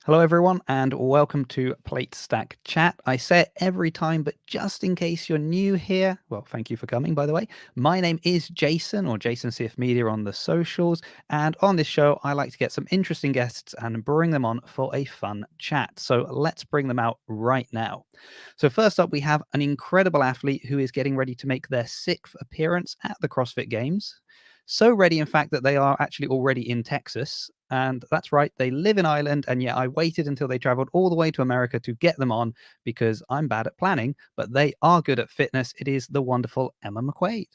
Hello, everyone, and welcome to Plate Stack Chat. I say it every time, but just in case you're new here, well, thank you for coming, by the way. My name is Jason, or Jason CF Media on the socials, and on this show, I like to get some interesting guests and bring them on for a fun chat. So let's bring them out right now. So first up, we have an incredible athlete who is getting ready to make their 6th appearance at the CrossFit Games. So ready, in fact, that they are actually already in Texas. And that's right, they live in Ireland. And yet I waited until they traveled all the way to America to get them on because I'm bad at planning, but they are good at fitness. It is the wonderful Emma McQuaid.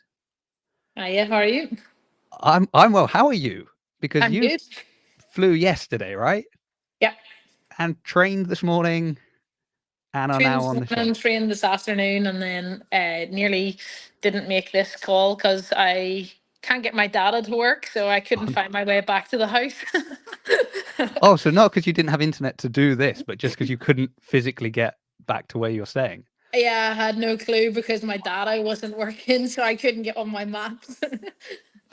Hiya, how are you? I'm well. How are you? Because I'm you good. flew yesterday, right? Yeah. And trained this morning and are Trained now this on the show. morning, trained this afternoon, and then nearly didn't make this call because I can't get my data to work, so I couldn't Oh, no. find my way back to the house. Oh, so not because you didn't have internet to do this, but just because you couldn't physically get back to where you're staying. Yeah, I had no clue because my data wasn't working, so I couldn't get on my maps.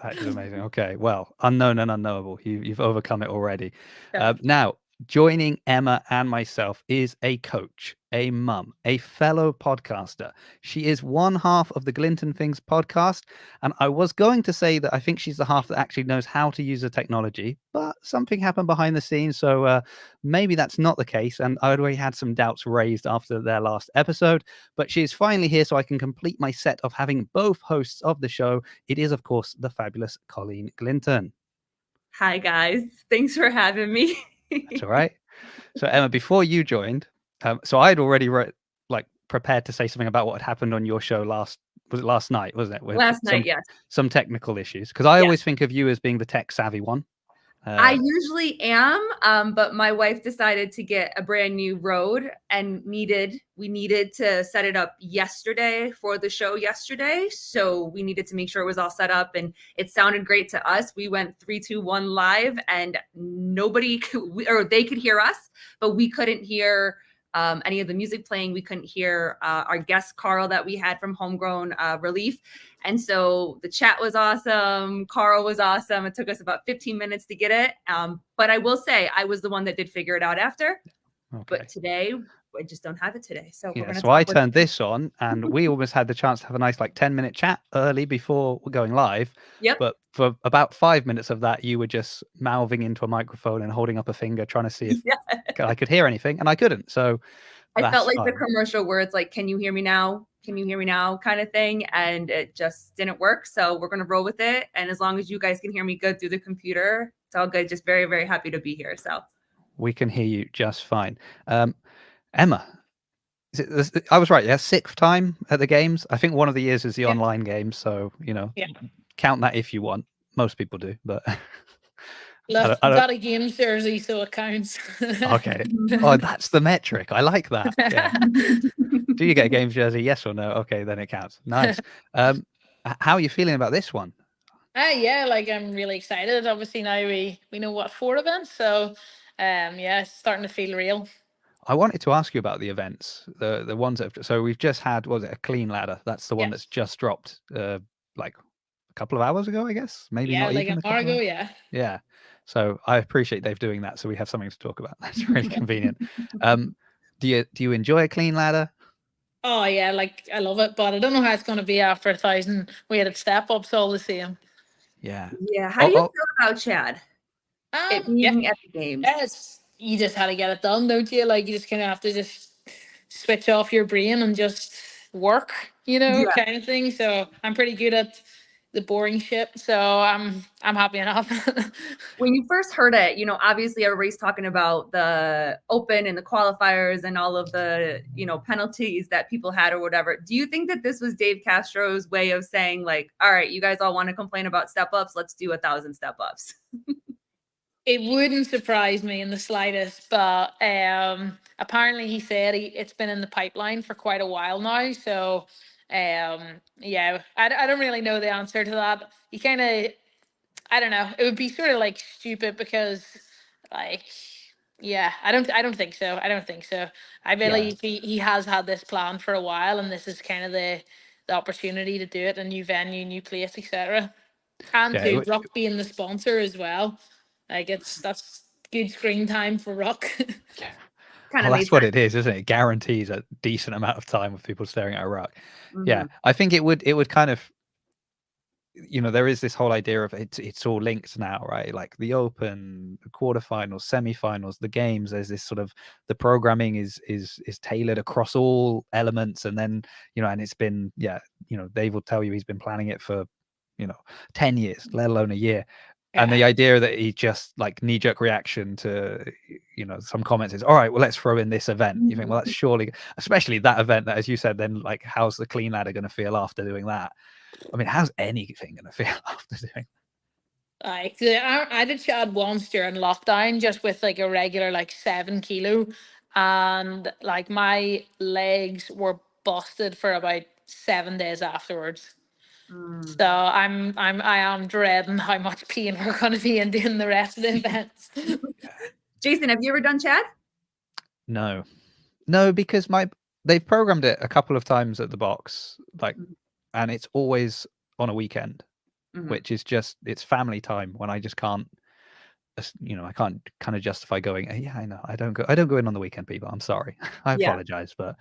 That is amazing. Okay, well, unknown and unknowable. You've overcome it already. Yeah. Now, joining Emma and myself is a coach, a mum, a fellow podcaster. She is one half of the Glinton Things podcast, and I was going to say that I think she's the half that actually knows how to use the technology, but something happened behind the scenes, so maybe that's not the case. And I already had some doubts raised after their last episode, but she is finally here, so I can complete my set of having both hosts of the show. It is, of course, the fabulous Colleen Glinton. Hi, guys. Thanks for having me. That's all right. So, Emma, before you joined, so I'd already prepared to say something about what had happened on your show last night, wasn't it? With Last night, yes. some technical issues, because I Yeah. always think of you as being the tech savvy one. I usually am, but my wife decided to get a brand new road and we needed to set it up yesterday for the show yesterday. So we needed to make sure it was all set up and it sounded great to us. We went 3, 2, 1 live and nobody they could hear us, but we couldn't hear any of the music playing. We couldn't hear our guest Carl that we had from Homegrown Relief. And so the chat was awesome. Carl was awesome. It took us about 15 minutes to get it. But I will say I was the one that did figure it out after. Okay. But today, I just don't have it today. So yeah, so I turned this on and we almost had the chance to have a nice 10-minute chat early before we're going live. Yep. But for about 5 minutes of that, you were just mouthing into a microphone and holding up a finger trying to see if I could hear anything, and I couldn't. So I felt like the commercial where it's like, can you hear me now? Can you hear me now? Kind of thing. And it just didn't work. So we're going to roll with it. And as long as you guys can hear me good through the computer, it's all good. Just very, very happy to be here. So we can hear you just fine. Emma, I was right. Yeah, 6th time at the games. I think one of the years is the online game. So, count that if you want. Most people do, but Look, got a games jersey, so it counts. Okay. Oh, that's the metric. I like that. Yeah. Do you get a games jersey? Yes or no? Okay, then it counts. Nice. How are you feeling about this one? Yeah, like I'm really excited. Obviously now we know what 4 events, so yeah, it's starting to feel real. I wanted to ask you about the events, the ones that so we've just had, what was it, a clean ladder? That's the one that's just dropped like a couple of hours ago, I guess. Maybe not like even an hour ago, yeah. Yeah. So I appreciate Dave doing that, so we have something to talk about. That's really convenient. Do you enjoy a clean ladder? Oh yeah, like I love it, but I don't know how it's going to be after 1,000 weighted step ups all the same. Yeah. Yeah. How do you feel about Chad? It being at the games. Yes, you just had to get it done, don't you? Like you just kind of have to just switch off your brain and just work, kind of thing. So I'm pretty good at the boring shit. So I'm happy enough. When you first heard it, obviously everybody's talking about the open and the qualifiers and all of the, penalties that people had or whatever. Do you think that this was Dave Castro's way of saying like, all right, you guys all want to complain about step ups. Let's do 1,000 step ups. It wouldn't surprise me in the slightest, but apparently he said it's been in the pipeline for quite a while now. So yeah, I don't really know the answer to that. You kind of, I don't know. It would be sort of like stupid because, like, yeah, I don't think so. I don't think so. I believe he has had this plan for a while, and this is kind of the opportunity to do it, a new venue, new place, etc. And to Rock being the sponsor as well. Like that's good screen time for ruck. Yeah. Kind Well, of that's what it is, isn't it? It guarantees a decent amount of time with people staring at a ruck. Yeah, I think it would kind of, there is this whole idea of it's all linked now, right? Like the Open, the quarterfinals, semifinals, the games. There's this sort of, the programming is tailored across all elements, and then and it's been Dave will tell you he's been planning it for 10 years, let alone a year. And the idea that he just like knee-jerk reaction to some comments is, all right, well, let's throw in this event. You think, well, that's surely, especially that event that, as you said, then like how's the clean ladder going to feel after doing that? I mean, how's anything going to feel after doing? Like I did Chad once during lockdown, just with like a regular like 7 kilo, and like my legs were busted for about 7 days afterwards. So I am dreading how much pain we're going to be in doing the rest of the events. Jason, have you ever done Chad? No, because they've programmed it a couple of times at the box, like, and it's always on a weekend, which is just, it's family time when I just can't, I can't kind of justify going. Yeah, I know, I don't go in on the weekend, people. I'm sorry, I apologize, but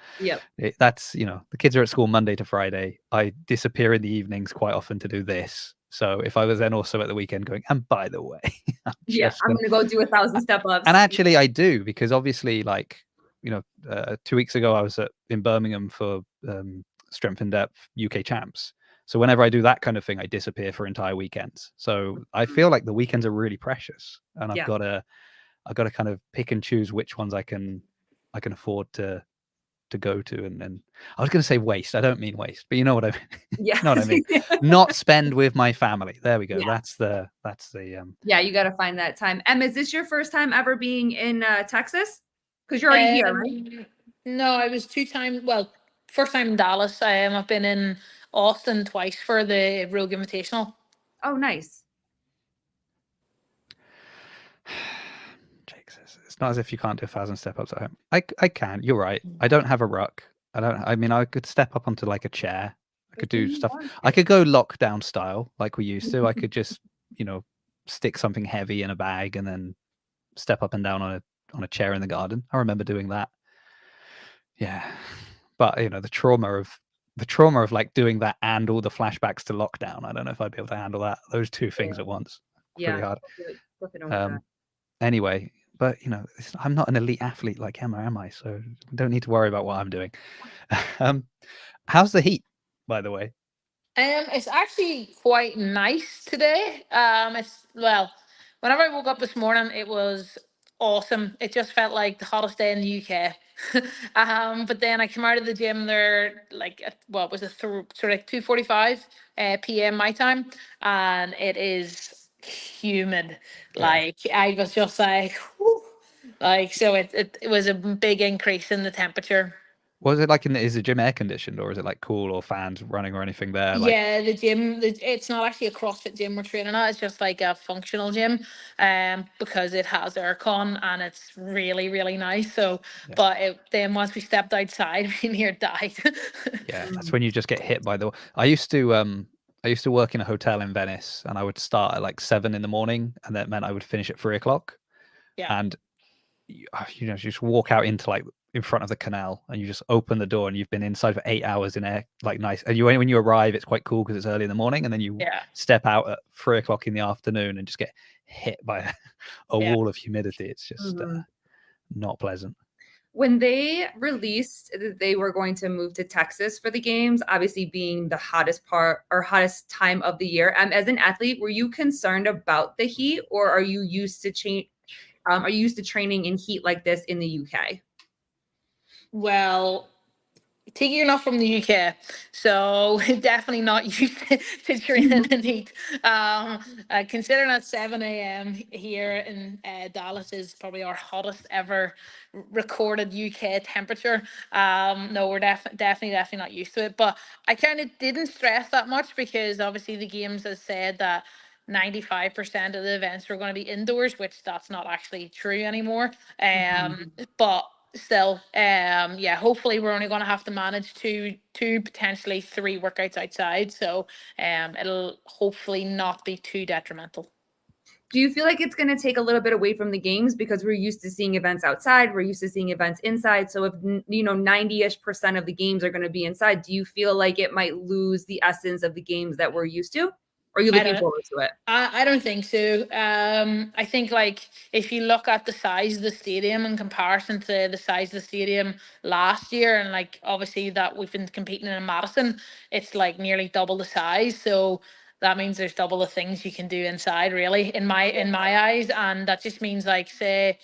that's the kids are at school Monday to Friday. I disappear in the evenings quite often to do this. So if I was then also at the weekend going, and by the way, I'm gonna go do 1,000 step-ups. And actually, I do, because obviously, like 2 weeks ago, I was in Birmingham for Strength in Depth UK Champs. So whenever I do that kind of thing, I disappear for entire weekends. So I feel like the weekends are really precious, and I've got to kind of pick and choose which ones I can afford to go to. And I was going to say waste. I don't mean waste, but you know what I mean. Yeah. You know what I mean? Not spend with my family. There we go. Yeah. That's the Yeah, you got to find that time. Emma, is this your first time ever being in Texas? Because you're already here, right? No, I was 2 times. Well, first time in Dallas. I've been in Austin twice for the Rogue Invitational. Oh, nice. It's not as if you can't do 1,000 step-ups at home. I can. You're right. I don't have a ruck. I mean, I could step up onto like a chair. I could do stuff. I could go lockdown style like we used to. I could just, stick something heavy in a bag and then step up and down on a chair in the garden. I remember doing that. Yeah. But the trauma of like doing that and all the flashbacks to lockdown. I don't know if I'd be able to handle that. Those two things at once. Pretty hard. Anyway, but I'm not an elite athlete like Emma, am I? So don't need to worry about what I'm doing. How's the heat, by the way? It's actually quite nice today. Whenever I woke up this morning, it was awesome. It just felt like the hottest day in the UK. But then I came out of the gym there, like, what was it, sort of 2:45 p.m. my time, and it is humid. Like, I was just like, whew. Like, so it was a big increase in the temperature. Was it like is the gym air conditioned, or is it like cool, or fans running or anything there? Like... Yeah, the gym, it's not actually a CrossFit gym we're training at. It's just like a functional gym, because it has aircon and it's really, really nice. So, but then once we stepped outside, we near died. Yeah, that's when you just get hit by the... I used to work in a hotel in Venice, and I would start at like 7 a.m, and that meant I would finish at 3:00. Yeah. And you just walk out into like in front of the canal, and you just open the door, and you've been inside for 8 hours in air, like nice. And when you arrive, it's quite cool because it's early in the morning, and then you step out at 3:00 in the afternoon and just get hit by a wall of humidity. It's just not pleasant. When they released that they were going to move to Texas for the games, obviously being the hottest part or hottest time of the year, as an athlete, were you concerned about the heat, or are you used to training in heat like this in the UK? Well, Tiggy, you're not from the UK, so definitely not used to training in heat. Considering that 7 a.m. here in Dallas is probably our hottest ever recorded UK temperature. No, we're definitely not used to it. But I kind of didn't stress that much, because obviously the games has said that 95% of the events are going to be indoors, which that's not actually true anymore. But still, hopefully we're only going to have to manage two, potentially 3 workouts outside. So it'll hopefully not be too detrimental. Do you feel like it's going to take a little bit away from the games because we're used to seeing events outside, we're used to seeing events inside? So if 90-ish% of the games are going to be inside, do you feel like it might lose the essence of the games that we're used to? Or are you looking forward to it? I don't think so. I think like if you look at the size of the stadium in comparison to the size of the stadium last year, and like obviously that we've been competing in Madison, it's like nearly double the size. So that means there's double the things you can do inside, really, in my eyes, and that just means like say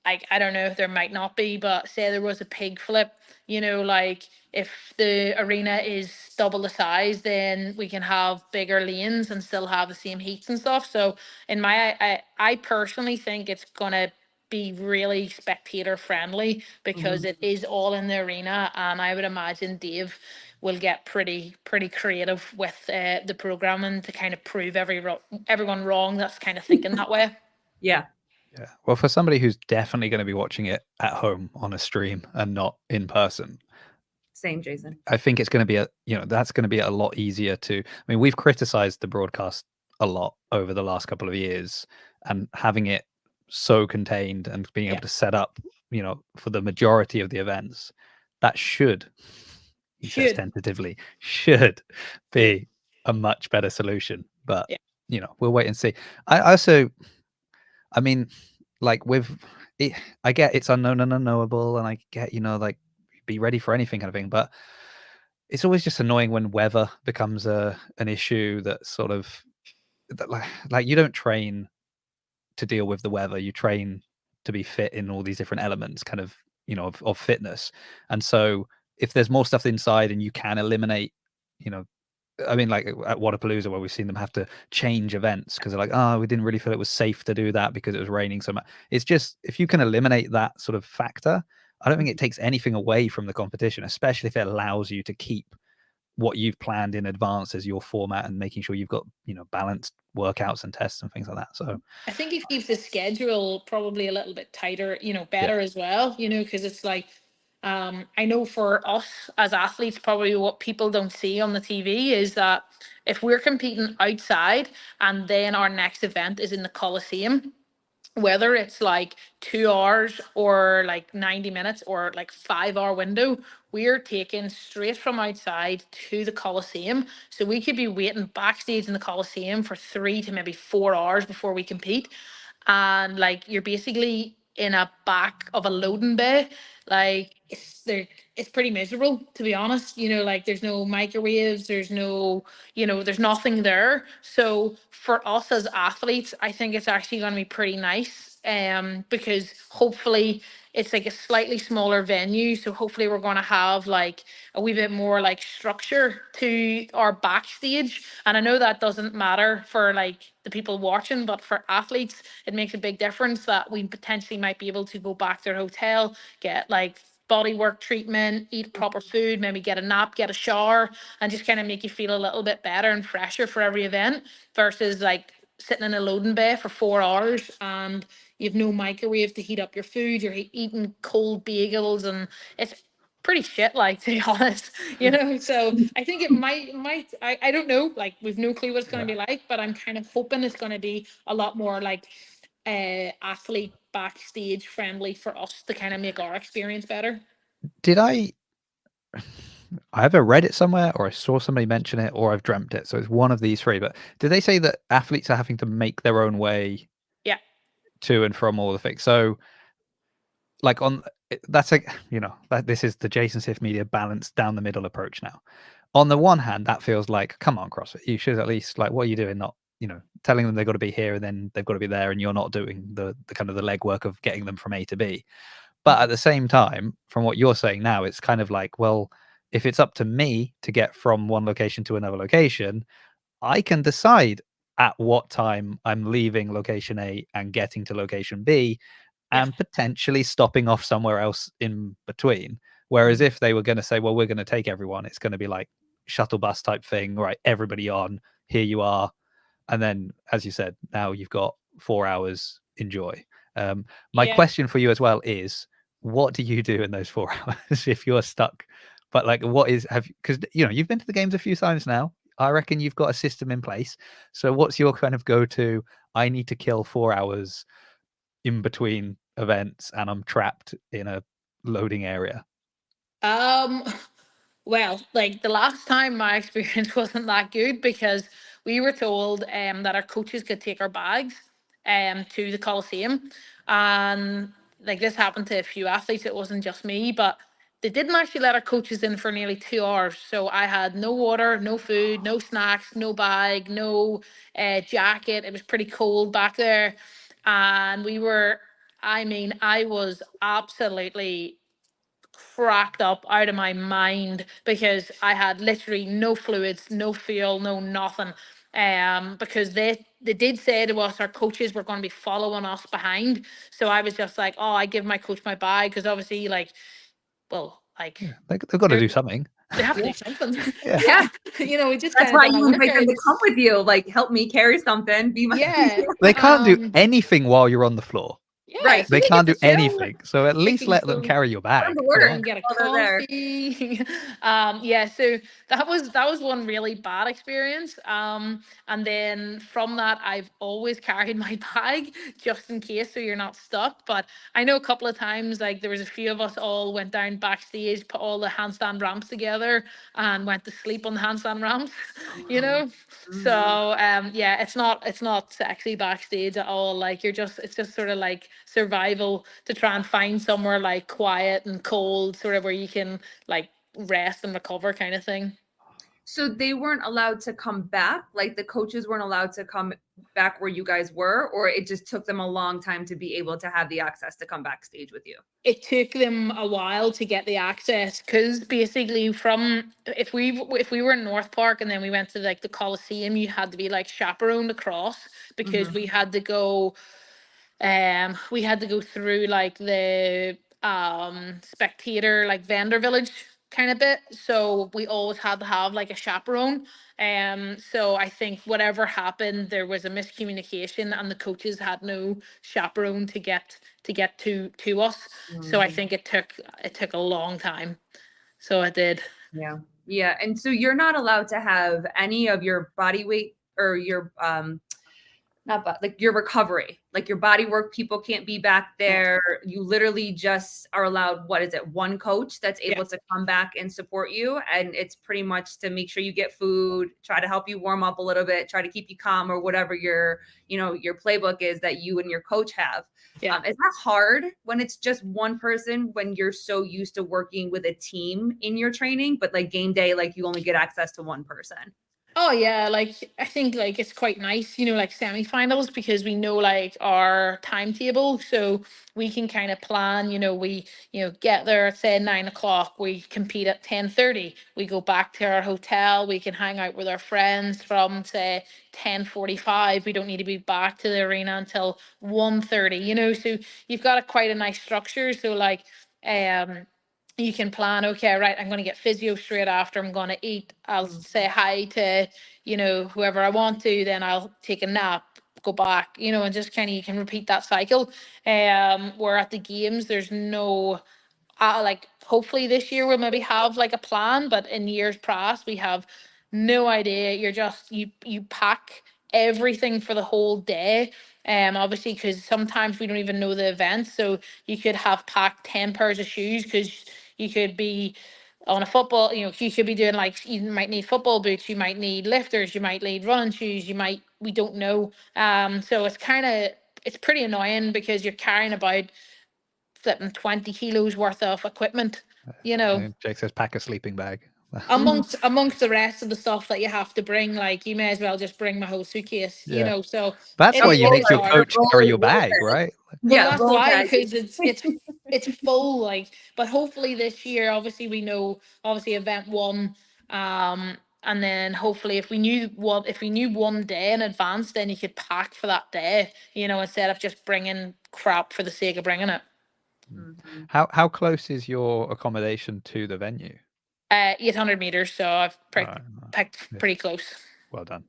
I don't know, there might not be, but say there was a pig flip, like if the arena is double the size, then we can have bigger lanes and still have the same heats and stuff. So I personally think it's gonna be really spectator friendly because it is all in the arena, and I would imagine Dave will get pretty creative with the programming to kind of prove everyone wrong that's kind of thinking that way. Yeah. Yeah. Well, for somebody who's definitely going to be watching it at home on a stream and not in person, same, Jason. I think it's going to be that's going to be a lot easier to. I mean, we've criticized the broadcast a lot over the last couple of years, and having it so contained and being able to set up, for the majority of the events, that should tentatively be a much better solution. But we'll wait and see. I also. I mean, like I get it's unknown and unknowable, and I get, like be ready for anything kind of thing, but it's always just annoying when weather becomes an issue that sort of that like you don't train to deal with the weather, you train to be fit in all these different elements kind of, of fitness. And so if there's more stuff inside and you can eliminate, I mean, like at Wadapalooza, where we've seen them have to change events because they're like, oh, we didn't really feel it was safe to do that because it was raining so much. It's just, if you can eliminate that sort of factor, I don't think it takes anything away from the competition, especially if it allows you to keep what you've planned in advance as your format and making sure you've got, balanced workouts and tests and things like that. So I think it keeps the schedule probably a little bit tighter, better as well, because it's like, I know for us as athletes, probably what people don't see on the TV is that if we're competing outside and then our next event is in the Coliseum, whether it's like 2 hours or like 90 minutes or like 5 hour window, we're taken straight from outside to the Coliseum. So we could be waiting backstage in the Coliseum for 3 to maybe 4 hours before we compete. And like you're basically in a back of a loading bay. Like it's pretty miserable, to be honest. Like there's no microwaves, there's no, there's nothing there. So for us as athletes, I think it's actually going to be pretty nice. Because hopefully it's like a slightly smaller venue. So hopefully we're going to have like a wee bit more like structure to our backstage. And I know that doesn't matter for like the people watching, but for athletes, it makes a big difference that we potentially might be able to go back to their hotel, get like body work treatment, eat proper food, maybe get a nap, get a shower, and just kind of make you feel a little bit better and fresher for every event versus like sitting in a loading bay for 4 hours and you've no microwave to heat up your food, you're eating cold bagels, and it's pretty shit, like, to be honest. So I think it might I don't know, like we've no clue what it's going to be like, but I'm kind of hoping it's going to be a lot more like athlete backstage friendly for us to kind of make our experience better. Did I either read it somewhere or I saw somebody mention it or I've dreamt it, so it's one of these three, but did they say that athletes are having to make their own way to and from all the things? So like that's like, this is the Jason Sif Media balanced down the middle approach now. On the one hand, that feels like, come on, CrossFit, you should at least, like, what are you doing? Not, telling them they've got to be here and then they've got to be there, and you're not doing the kind of the legwork of getting them from A to B. But at the same time, from what you're saying now, it's kind of like, well, if it's up to me to get from one location to another location, I can decide at what time I'm leaving location A and getting to location B and potentially stopping off somewhere else in between. Whereas if they were going to say, well, we're going to take everyone, it's going to be like shuttle bus type thing, right? Everybody on, here you are. And then, as you said, now you've got 4 hours, enjoy. My question for you as well is, what do you do in those 4 hours if you're stuck? But like, because you've been to the games a few times now. I reckon you've got a system in place. So what's your kind of go-to? I need to kill 4 hours in between events and I'm trapped in a loading area? Well, like the last time my experience wasn't that good because we were told that our coaches could take our bags to the Coliseum. And like this happened to a few athletes, it wasn't just me, but they didn't actually let our coaches in for nearly 2 hours. So I had no water, no food, no snacks, no bag, no jacket. It was pretty cold back there. And I was absolutely cracked up out of my mind because I had literally no fluids, no fuel, no nothing. Because they did say to us our coaches were going to be following us behind. So I was just like, oh, I give my coach my bag because obviously Yeah, they've got to do something. they have to do something. Yeah. Yeah. We just That's kind why of done you our invite them to workouts. come with you. Like, help me carry something. Be my Yeah. They can't do Um, anything while you're on the floor. Yeah, Right. so They get can't to do chill. anything. So at They least can let them go carry your Come bag. to Come work and on. get a while they're there. coffee. Yeah, so that was one really bad experience. And then from that, I've always carried my bag just in case, so you're not stuck. But I know a couple of times, like there was a few of us all went down backstage, put all the handstand ramps together, and went to sleep on the handstand ramps. you know. So yeah, it's not sexy backstage at all. Like it's just sort of like survival to try and find somewhere like quiet and cold, sort of where you can like rest and recover kind of thing. So they weren't allowed to come back? Like the coaches weren't allowed to come back where you guys were, or it just took them a long time to be able to have the access to come backstage with you? It took them a while to get the access because basically from if we were in North Park and then we went to like the Coliseum, you had to be like chaperoned across because we had to go through like the spectator like vendor village kind of bit, so we always had to have like a chaperone. So I think whatever happened, there was a miscommunication and the coaches had no chaperone to get to us. So I think it took a long time, so it did. Yeah. Yeah. And so you're not allowed to have any of your body weight or your not but like your recovery, like your body work, people can't be back there. You literally just are allowed, what is it, one coach that's able to come back and support you, and it's pretty much to make sure you get food, try to help you warm up a little bit, try to keep you calm, or whatever your your playbook is that you and your coach have. Is that hard when it's just one person, when you're so used to working with a team in your training, but like game day, like you only get access to one person? Oh yeah, like I think like it's quite nice, like semifinals because we know like our timetable, so we can kind of plan. We get there at say 9 o'clock. We compete at 10:30. We go back to our hotel. We can hang out with our friends from say 10:45. We don't need to be back to the arena until 1:30. So you've got quite a nice structure. So like you can plan, okay, right, I'm going to get physio straight after, I'm going to eat, I'll say hi to, whoever I want to, then I'll take a nap, go back, and just kind of, you can repeat that cycle. Where at the games, there's no, like, hopefully this year we'll maybe have like a plan, but in years past, we have no idea. You pack everything for the whole day. Obviously, because sometimes we don't even know the event. So you could have packed 10 pairs of shoes because you could be on a football, you could be doing like, you might need football boots, you might need lifters, you might need running shoes, we don't know. So it's pretty annoying because you're carrying about flipping 20 kilos worth of equipment, Jake says pack a sleeping bag. amongst the rest of the stuff that you have to bring. Like you may as well just bring my whole suitcase, Yeah. So That's it why is you it make is your hard. coach carry your bag, right? Well, Yeah, that's roll why, tide. because it's full. Like, but hopefully this year, obviously we know, obviously event one, and then hopefully if we knew one day in advance, then you could pack for that day, instead of just bringing crap for the sake of bringing it. How close is your accommodation to the venue? 800 meters, so I've picked Yeah. pretty close. Well done.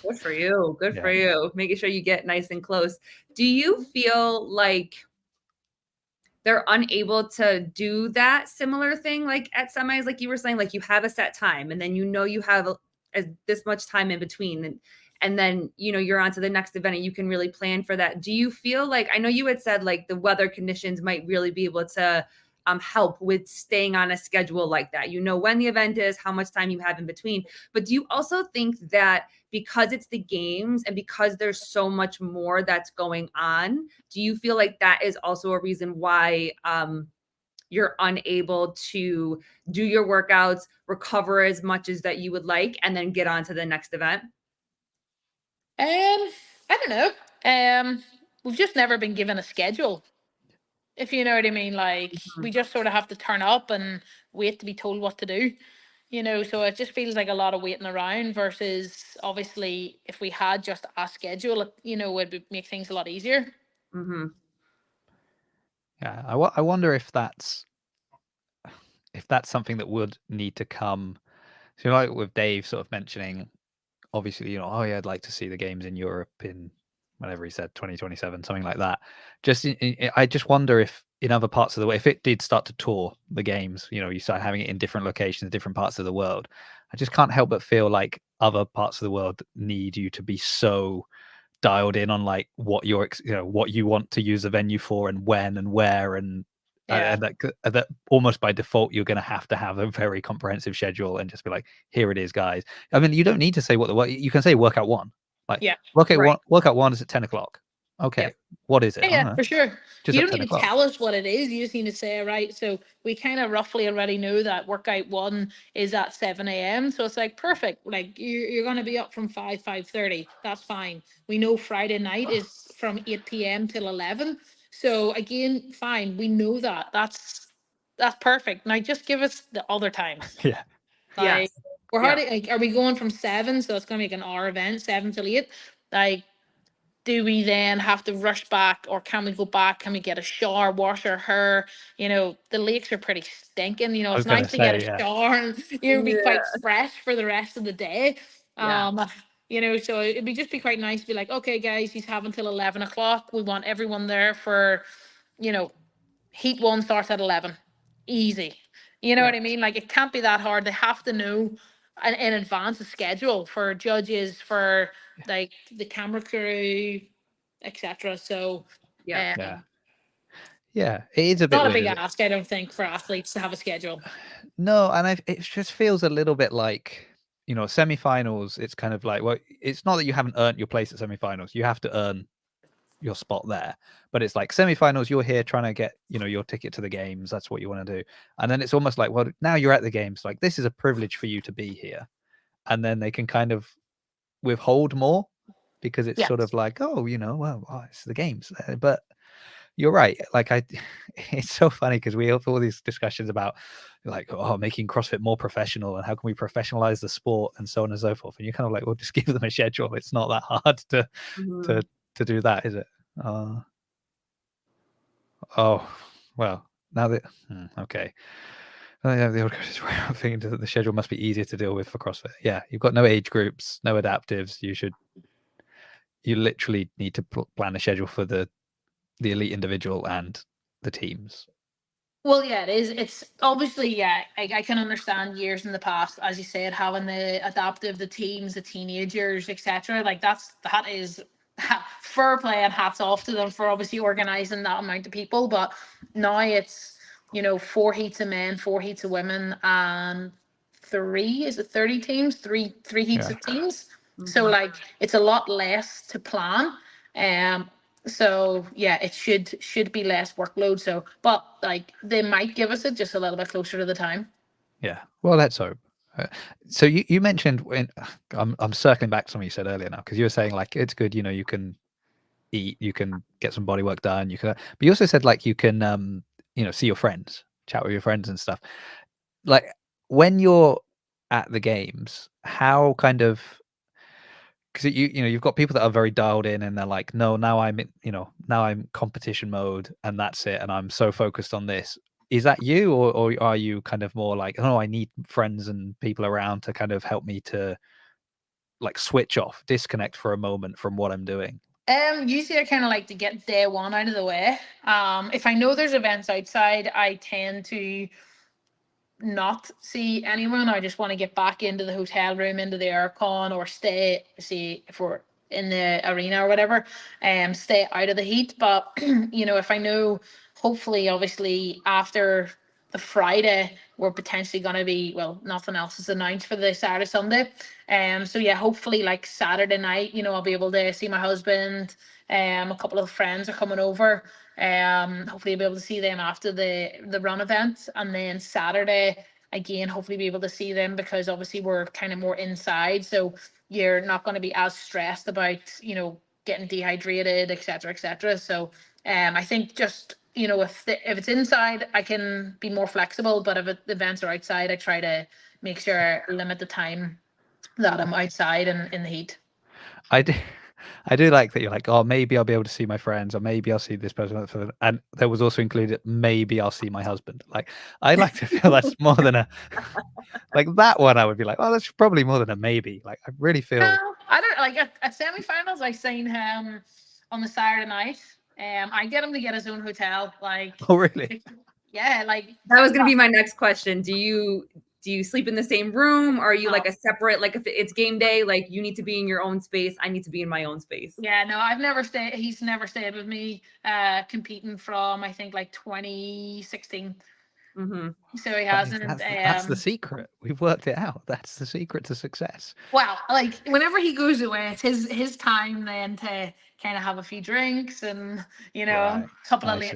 Good for you. Good Yeah. for you. Making sure you get nice and close. Do you feel like they're unable to do that similar thing like at semis, like you were saying, like you have a set time and then you have this much time in between? And and then, you know, you're on to the next event and you can really plan for that. Do you feel like, I know you had said like the weather conditions might really be able to help with staying on a schedule like that? You know when the event is, how much time you have in between. But do you also think that because it's the games and because there's so much more that's going on, do you feel like that is also a reason why you're unable to do your workouts, recover as much as that you would like, and then get on to the next event? I don't know. We've just never been given a schedule, if you know what I mean. Like we just sort of have to turn up and wait to be told what to do. You know, so it just feels like a lot of waiting around versus obviously if we had just a schedule, it, you know, would make things a lot easier. Mm-hmm. Yeah, I wonder if that's something that would need to come. So like with Dave sort of mentioning, obviously, you know, oh yeah, I'd like to see the games in Europe in whatever he said, 2027, something like that. Just I just wonder if in other parts of the world, if it did start to tour the games, you know, you start having it in different locations, different parts of the world, I just can't help but feel like other parts of the world need you to be so dialed in on like what you're, you know, what you want to use the venue for and when and where Yeah. and that almost by default you're going to have a very comprehensive schedule and just be like, here it is, guys. I mean, you don't need to say what you can say workout one, like Yeah. Right. workout one is at 10 o'clock. Okay, Yep. what is it? I don't Yeah, know, for sure. just You at don't 10 need to o'clock. tell us what it is. You just need to say, right, so we kind of roughly already know that workout one is at 7 a.m. So it's like, perfect. Like you're going to be up from 5:30. That's fine. We know Friday night is from 8 p.m. till 11. So again, fine. We know that. That's perfect. Now just give us the other times. Yeah, Like Yes. we're Yeah. hardly like, are we going from 7? So it's going to make an hour event, 7 till 8. Like, do we then have to rush back or can we go back? Can we get a shower, wash our hair? You know, the lakes are pretty stinking. You know, I it's was gonna nice to get a say, yeah. shower and you know, be quite Yeah. fresh for the rest of the day. Yeah. You know, so it'd be just be quite nice to be like, okay, guys, he's having till 11 o'clock. We want everyone there for, you know, heat one starts at 11. Easy. You know Yeah. what I mean? Like it can't be that hard. They have to know in advance a schedule for judges, for like the camera crew, etc. So Yeah. Yeah, um, yeah, it is a bit not a weird, big is it? ask, I don't think, for athletes to have a schedule. No, and it just feels a little bit like, you know, semi-finals. It's kind of like, well, it's not that you haven't earned your place at semi-finals. You have to earn your spot there. But it's like semi-finals, you're here trying to get, you know, your ticket to the games. That's what you want to do. And then it's almost like, well, now you're at the games. Like this is a privilege for you to be here. And then they can kind of withhold more because it's Yeah. sort of like, oh, you know, well, it's the games. But you're right. Like it's so funny because we have all these discussions about like, oh, making CrossFit more professional and how can we professionalize the sport and so on and so forth. And you're kind of like, well, just give them a schedule. It's not that hard to Mhm. to do that, is it? Oh, well, now that okay. Oh, yeah, the old coach is right. I'm thinking that the schedule must be easier to deal with for CrossFit. Yeah, you've got no age groups, no adaptives. You literally need to plan a schedule for the elite individual and the teams. Well, yeah, it is. It's obviously, yeah, I can understand years in the past, as you said, having the adaptive, the teams, the teenagers, etc. Like that is fair play and hats off to them for obviously organizing that amount of people. But now it's, you know, 4 heats of men, 4 heats of women, and is it 30 teams? Three heats Yeah. of teams. So like it's a lot less to plan. Um, so yeah, it should be less workload. So, but like they might give us it just a little bit closer to the time. Yeah. Well, let's hope. So you mentioned when I'm circling back to something you said earlier now because you were saying like it's good, you know, you can eat, you can get some body work done, you can. But you also said like you can you know, see your friends, chat with your friends and stuff. Like when you're at the games, how kind of because you know you've got people that are very dialed in and they're like, no, now I'm in, you know, now I'm competition mode and that's it, and I'm so focused on this. Is that you, or are you kind of more like, oh, I need friends and people around to kind of help me to like switch off, disconnect for a moment from what I'm doing? Usually I kind of like to get day one out of the way. If I know there's events outside, I tend to not see anyone. I just want to get back into the hotel room, into the aircon, or stay, see if we're in the arena or whatever, stay out of the heat. But if I know, hopefully, obviously, after the Friday, we're potentially going to be, well, nothing else is announced for the Saturday, Sunday. So yeah, hopefully like Saturday night, I'll be able to see my husband. A couple of friends are coming over. Hopefully I'll be able to see them after the run event, and then Saturday again, hopefully be able to see them, because obviously we're kind of more inside, so you're not going to be as stressed about getting dehydrated, etc. So I think just if it's inside, I can be more flexible, but if the events are outside, I try to make sure I limit the time that I'm outside and in the heat. I do. I do like that you're like, oh, maybe I'll be able to see my friends, or maybe I'll see this person. And there was also included, maybe I'll see my husband. Like, I like to feel that's more than a, like that one I would be like, oh, that's probably more than a maybe. Like, I really feel. No, I don't like at semi-finals. I seen him on the Saturday night. I get him to get his own hotel. Like, Oh, really? yeah, like That was going to be my next question. Do you sleep in the same room, or are you like a separate, like if it's game day, like you need to be in your own space, I need to be in my own space? Yeah, no, he's never stayed with me competing from, I think, like 2016. Mm-hmm. So he hasn't. That's the secret. We've worked it out. That's the secret to success. Well, like whenever he goes away, it's his time then to kind of have a few drinks and Right. a couple of I late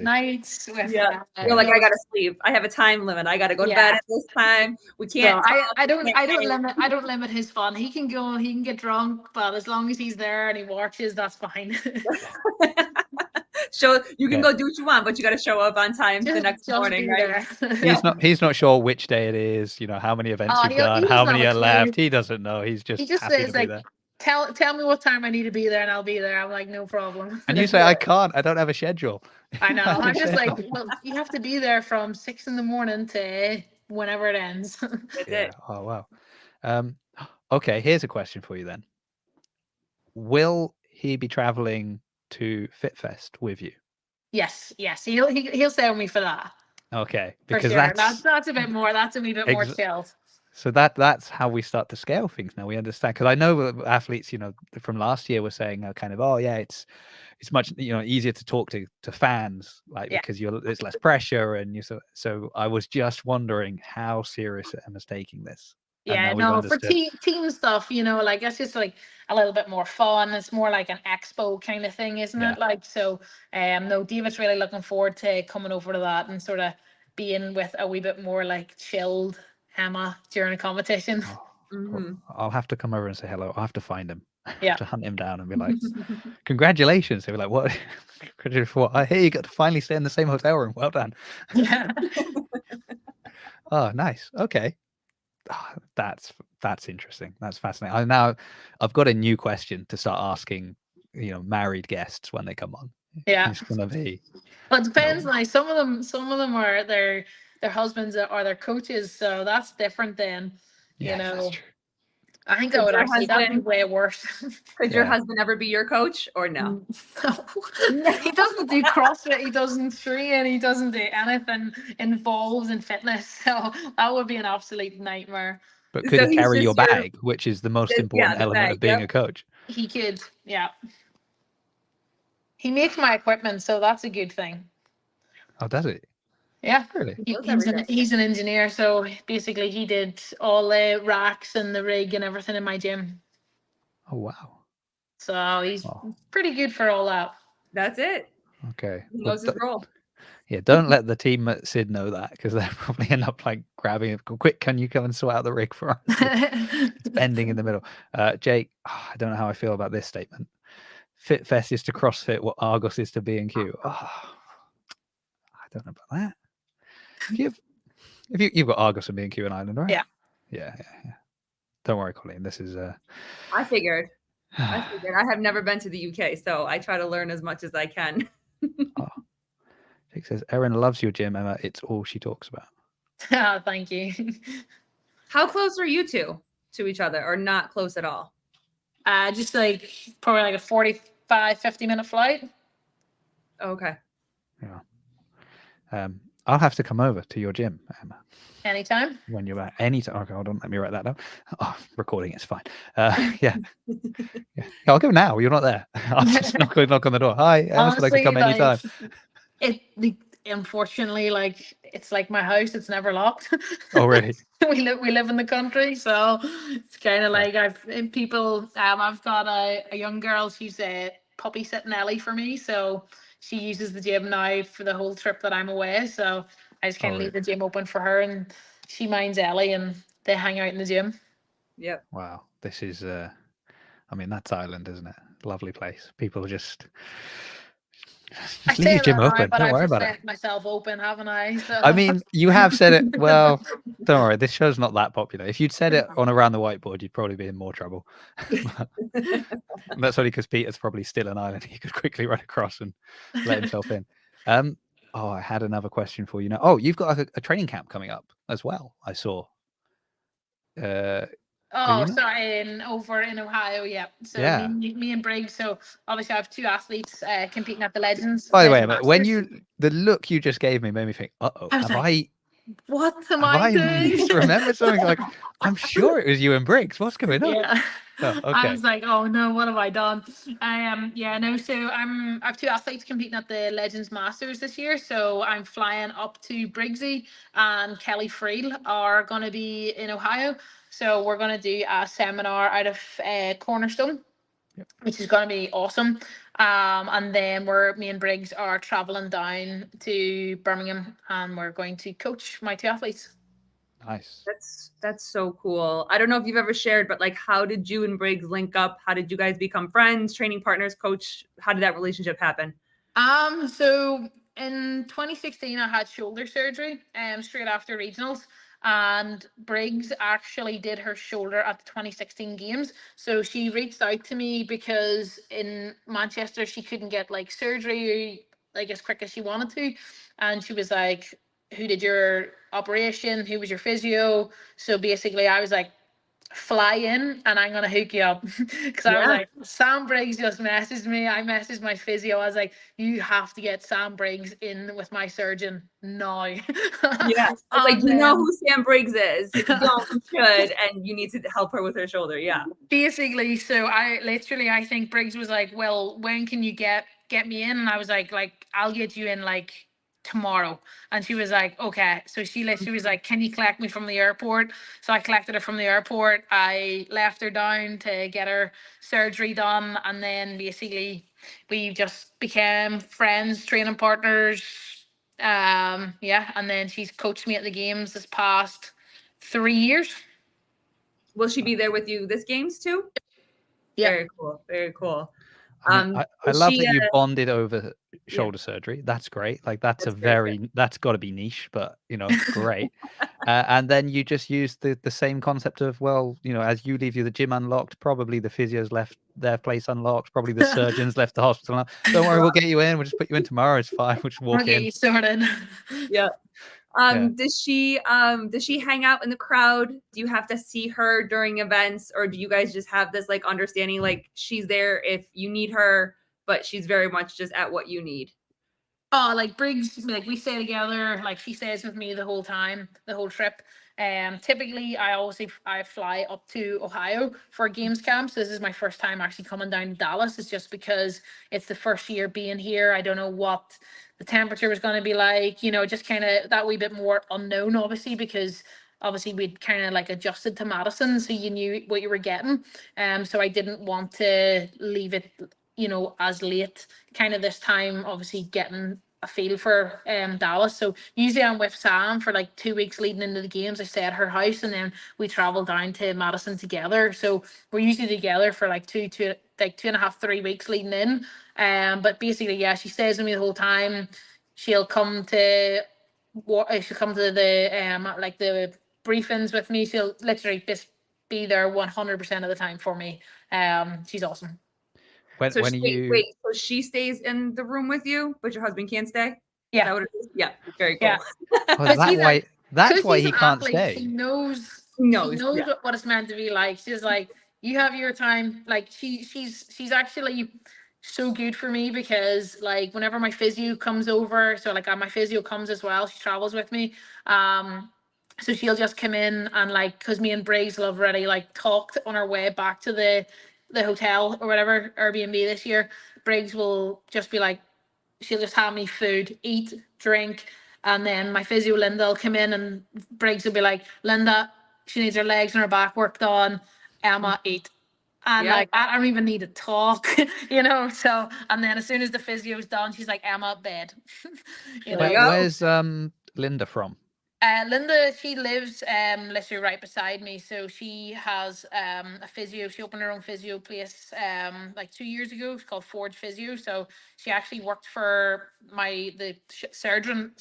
see. You're nights. like, I gotta sleep. I have a time limit. I gotta go to bed at this time. We can't. So I don't limit his fun. He can go. He can get drunk, but as long as he's there and he watches, that's fine. You can go do what you want, but you got to show up on time the next morning, right? He's not sure which day it is, how many events you've done, how many are left. He doesn't know. He just happy says, to be there. Tell me what time I need to be there, and I'll be there. I'm like, no problem. And you say, I can't. I don't have a schedule. I know. I'm just like, well, you have to be there from 6 a.m. to whenever it ends. That's Yeah. it. Oh wow. Okay, here's a question for you then. Will he be traveling to FitFest with you? Yes. He'll stay with me for that. Okay, because that's a bit more. That's a wee bit more chilled. So that's how we start to scale things now. We understand, because I know athletes, from last year were saying kind of, oh yeah, it's much easier to talk to fans, like because there's less pressure, and so I was just wondering how serious Emma's taking this. Yeah, no, for team stuff, like it's just like a little bit more fun. It's more like an expo kind of thing, isn't it? Like, so no, David's really looking forward to coming over to that and sort of being with a wee bit more like chilled Emma during a competition. I'll have to come over and say hello. I'll have to find him. Yeah. I have to hunt him down and be like, congratulations. He'll be like, what? I hear you got to finally stay in the same hotel room. Well done. Yeah. Oh, nice. Okay. Oh, that's interesting. That's fascinating. I've got a new question to start asking, married guests when they come on. Yeah. It's gonna be. But it depends. Like some of them are their husbands or their coaches, so that's different then. That's true. I think that would actually be way worse. Could your husband ever be your coach, or no? No. He doesn't do CrossFit. He doesn't train. He doesn't do anything involved in fitness. So that would be an absolute nightmare. But could he carry your bag, which is the most important element of being a coach? He could, yeah. He makes my equipment, so that's a good thing. Oh, does it? Yeah, really. He's an engineer, so basically he did all the racks and the rig and everything in my gym. Oh wow! So he's pretty good for all that. That's it. Okay. He knows his role. Yeah, don't let the team at Sid know that, because they'll probably end up like grabbing it. Quick, can you come and sort out the rig for us? It's bending in the middle. Jake, I don't know how I feel about this statement. FitFest is to CrossFit what Argos is to B&Q. I don't know about that. You've got Argos and B&Q in Ireland, right? Yeah. Don't worry, Colleen. This is I figured. I have never been to the UK, so I try to learn as much as I can. Jake says, Erin loves your gym, Emma. It's all she talks about. Oh, thank you. How close are you two to each other, or not close at all? Just like probably like a 45, 50-minute flight. Okay. Yeah. I'll have to come over to your gym, Emma, Anytime. when you're back. Anytime. Okay, hold on. Let me write that down. Oh, recording. It's fine. Yeah. Yeah. I'll go now. You're not there. I'll just knock on the door. Hi, Emma. Would like to Honestly, come anytime. Unfortunately, like it's like my house, it's never locked. Oh, really? We live in the country, so it's kind of Yeah. like I've got a young girl, she's a puppy sitting Ellie for me, so she uses the gym now for the whole trip that I'm away, so I just kind of leave the gym open for her, and she minds Ellie, and they hang out in the gym. Yep. Wow. This is I mean, that's Ireland, isn't it? Lovely place. People just I leave say your gym that now, open. but Don't I've worry just about it. left myself open, haven't I? So I mean, you have said it. Well, don't worry. This show's not that popular. If you'd said it on Around the Whiteboard, you'd probably be in more trouble. That's only because Peter's probably still an island. He could quickly run across and let himself in. Oh, I had another question for you now. Oh, you've got a training camp coming up as well. I saw. Oh, sorry, over in Ohio, yeah. So Yeah. me and Briggs. So obviously, I have two athletes competing at the Legends. By the way, Legends when Masters. the look you just gave me made me think, uh-oh, I was have like, what am I I doing? misremembered something? Like, I'm sure it was you and Briggs. What's going on? Yeah. Oh, I okay. was like, oh no, what have I done? Yeah, no, so I have two athletes competing at the Legends Masters this year. So I'm flying up to Briggsy, and Kelly Friel are gonna be in Ohio. So we're gonna do a seminar out of Cornerstone, which is gonna be awesome. And then me and Briggs are traveling down to Birmingham, and we're going to coach my two athletes. Nice. That's so cool. I don't know if you've ever shared, but like, how did you and Briggs link up? How did you guys become friends, training partners, coach? How did that relationship happen? So in 2016, I had shoulder surgery, straight after regionals, and Briggs actually did her shoulder at the 2016 games. So she reached out to me because in Manchester she couldn't get like surgery like as quick as she wanted to, and she was like, "Who did your operation? Who was your physio?" So basically, I was like, fly in and I'm gonna hook you up. Because I was like, Sam Briggs just messaged me. I messaged my physio. I was like, you have to get Sam Briggs in with my surgeon now. Yeah. I was like, you know who Sam Briggs is. If you don't, you should, and you need to help her with her shoulder. Yeah. Basically, so I think Briggs was like, well, when can you get me in? And I was like, I'll get you in like tomorrow. And she was like, okay. So she was like, can you collect me from the airport? So I collected her from the airport. I left her down to get her surgery done, and then basically we just became friends, training partners. Yeah, and then she's coached me at the games this past 3 years. Will she be there with you this games too? Yeah. Very cool. Very cool. I mean, I love that you bonded over shoulder surgery. That's great. Like that's got to be niche, but great. And then you just use the same concept of, well, as you leave the gym unlocked, probably the physios left their place unlocked, probably the surgeons left the hospital unlocked. Don't worry, we'll get you in. We'll just put you in tomorrow. It's fine. We'll just walk in. Get you started. Yeah. Does she hang out in the crowd? Do you have to see her during events, or do you guys just have this like understanding, like she's there if you need her, but she's very much just at what you need? Oh, like Briggs, like we stay together, like she stays with me the whole time, the whole trip. Typically I fly up to Ohio for games camps. This is my first time actually coming down to Dallas. It's just because it's the first year being here. I don't know what the temperature was going to be like, just kind of that wee bit more unknown, obviously, because obviously we'd kind of like adjusted to Madison, so you knew what you were getting. So I didn't want to leave it, as late kind of this time, obviously getting a feel for Dallas. So usually I'm with Sam for like 2 weeks leading into the games. I stay at her house, and then we travel down to Madison together. So we're usually together for like 2.5, 3 weeks leading in. But basically, yeah, she stays with me the whole time. She'll come to the like the briefings with me. She'll literally just be there 100% of the time for me. She's awesome. So she stays in the room with you, but your husband can't stay? Yeah. Is that what it is? Yeah. Very cool. Yeah. That's why he can't stay. He knows what it's meant to be like. She's like, you have your time. Like she's actually, so good for me because like whenever my physio comes over, so like my physio comes as well, she travels with me. So she'll just come in and like, because me and Briggs will have already like talked on our way back to the hotel or whatever Airbnb this year. Briggs will just be like, she'll just have me food, eat, drink, and then my physio Linda will come in and Briggs will be like, Linda, she needs her legs and her back worked on. Emma, eat. And Yeah. like I don't even need to talk, you know. So and then as soon as the physio's done, she's like, Emma, bed. you There you know. go. Where's Linda from? Linda, she lives literally right beside me. So she has a physio. She opened her own physio place like 2 years ago. It's called Forge Physio. So she actually worked for the surgeon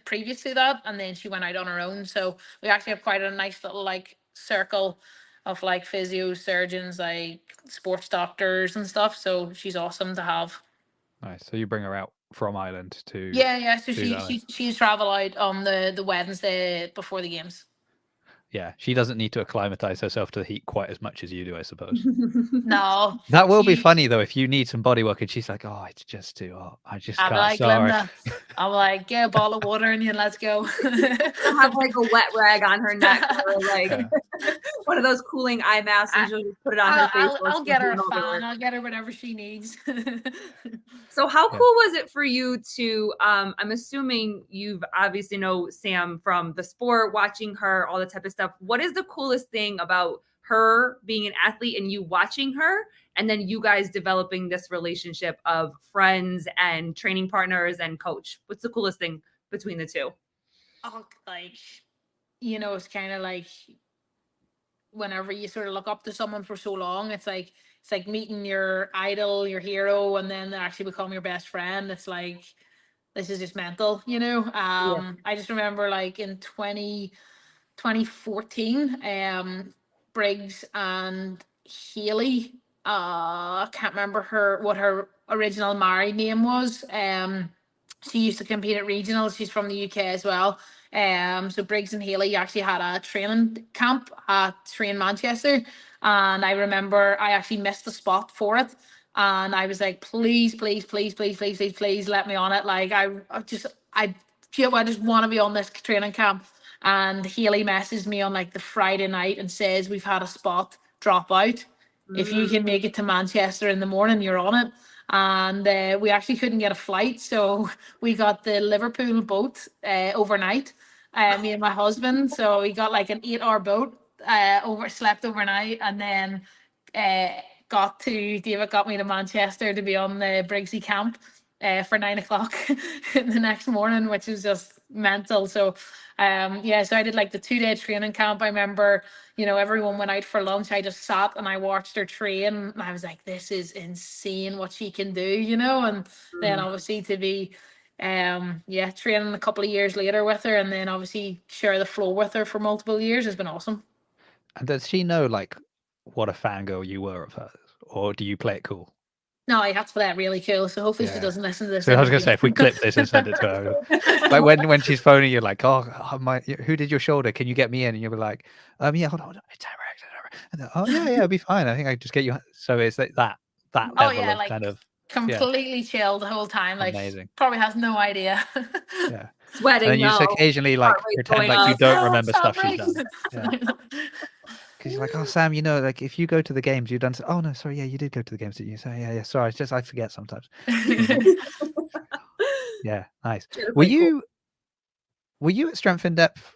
previous to that, and then she went out on her own. So we actually have quite a nice little like circle of like physio surgeons, like sports doctors and stuff. So she's awesome to have. Nice. So you bring her out from Ireland to Yeah. So do she that. she's travel out on the Wednesday before the games. Yeah, she doesn't need to acclimatize herself to the heat quite as much as you do, I suppose. No, That will be funny though if you need some body work and she's like, "Oh, it's just too hot. I just I'm can't." like, Sorry. Linda, I'm like, get a bottle of water in you and let's go. She'll have like a wet rag on her neck or like Yeah. one of those cooling eye masks, and she'll just put it on her face. I'll get her a fan. I'll get her whatever she needs. So how Yeah. cool was it for you to I'm assuming you've obviously know Sam from the sport, watching her, all that type of stuff. What is the coolest thing about her being an athlete and you watching her, and then you guys developing this relationship of friends and training partners and coach? What's the coolest thing between the two? Oh, like, it's kind of like whenever you sort of look up to someone for so long, it's like meeting your idol, your hero, and then they actually become your best friend. It's like this is just mental, Yeah. I just remember like in 2014, Briggs and Haley, I can't remember what her original married name was. She used to compete at regionals. She's from the UK as well. So Briggs and Haley actually had a training camp at Train Manchester, and I remember I actually missed the spot for it, and I was like, please, please, please, please, please, please, please let me on it. Like I just want to be on this training camp. And Haley messaged me on like the Friday night and says, we've had a spot drop out. If you can make it to Manchester in the morning, you're on it. And we actually couldn't get a flight, so we got the Liverpool boat overnight. Me and my husband, so we got like an 8-hour boat. Slept overnight, and then David got me to Manchester to be on the Briggsy camp for 9 o'clock the next morning, which was just mental. So so I did like the 2-day training camp. I remember, everyone went out for lunch. I just sat and I watched her train, and I was like, this is insane what she can do, and then obviously to be training a couple of years later with her, and then obviously share the floor with her for multiple years has been awesome. And does she know like what a fangirl you were of hers, or do you play it cool? No, I have to play that really cool. So hopefully she Yeah. doesn't listen to this. So I was gonna interview. say if we clip this and send it to her, like when she's phoning you, like, "Oh, who did your shoulder? Can you get me in?" And you'll be like, yeah, hold on, it's Eric. And then, oh yeah, it'll be fine. I think I just get you. So it's like that Oh level yeah, of like kind of completely chill the whole time. Like amazing. probably has no idea. Yeah. Sweating. And then you just now. occasionally like Heart rate pretend going like you up. don't remember Stop stuff she's done. breaking. Yeah. Because you're like, oh Sam, like if you go to the games, you've done. Oh no, sorry, yeah, you did go to the games, didn't you? So yeah, sorry, it's just I forget sometimes. Yeah, nice. Were you at Strength in Depth?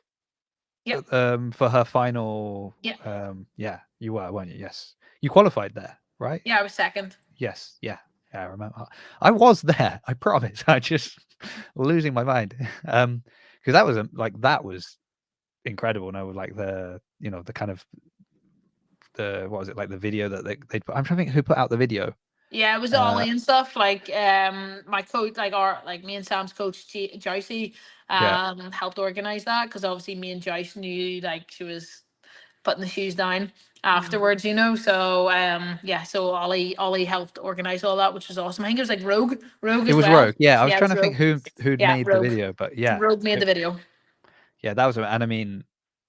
Yep. For her final. Yeah. Yeah, you were, weren't you? Yes, you qualified there, right? Yeah, I was second. Yes, yeah, I remember. I was there. I promise. I just losing my mind. Because that was that was incredible. No, like the the kind of what was it, like the video that they put. I'm trying to think who put out the video. Yeah, it was Ollie and stuff. Like my coach, like me and Sam's coach Joycey helped organize that, because obviously me and Joyce knew like she was putting the shoes down afterwards, So so Ollie helped organize all that, which was awesome. I think it was like Rogue It as was well. Rogue. Yeah, I was Yeah, it trying was to think Rogue. who'd Yeah, made Rogue. the video, but yeah, Rogue made the video. Yeah, that was, and I mean,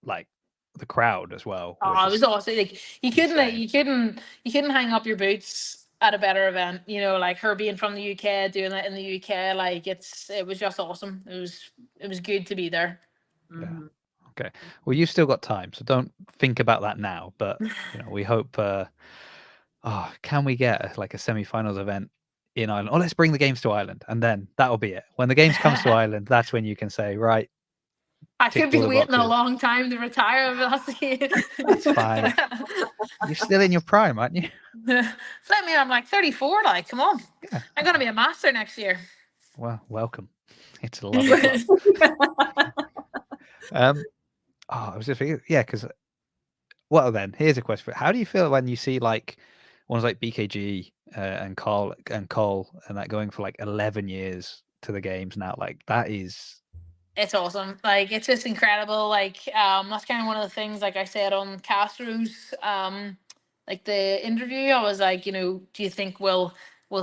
like the crowd as well. Oh, it was awesome. Like you couldn't hang up your boots at a better event. You know, like her being from the UK, doing that in the UK, like it was just awesome. It was good to be there. Yeah. Mhm. Okay. Well, you've still got time, so don't think about that now. But we hope. Can we get like a semi-finals event in Ireland? Or let's bring the games to Ireland, and then that'll be it. When the games comes to Ireland, that's when you can say, right, I could ticked be all the waiting a boxes. long time to retire, but It's fine. You're still in your prime, aren't you? Let me. I'm like 34. Like, come on. Yeah. I'm gonna be a master next year. Well, welcome. It's a lovely club. I was just thinking, because well, then here's a question: how do you feel when you see like ones like BKG and Cole and that going for like 11 years to the games now? Like that is. It's awesome. Like it's just incredible. Like that's kind of one of the things. Like I said on Castro's like the interview, I was like, do you think we'll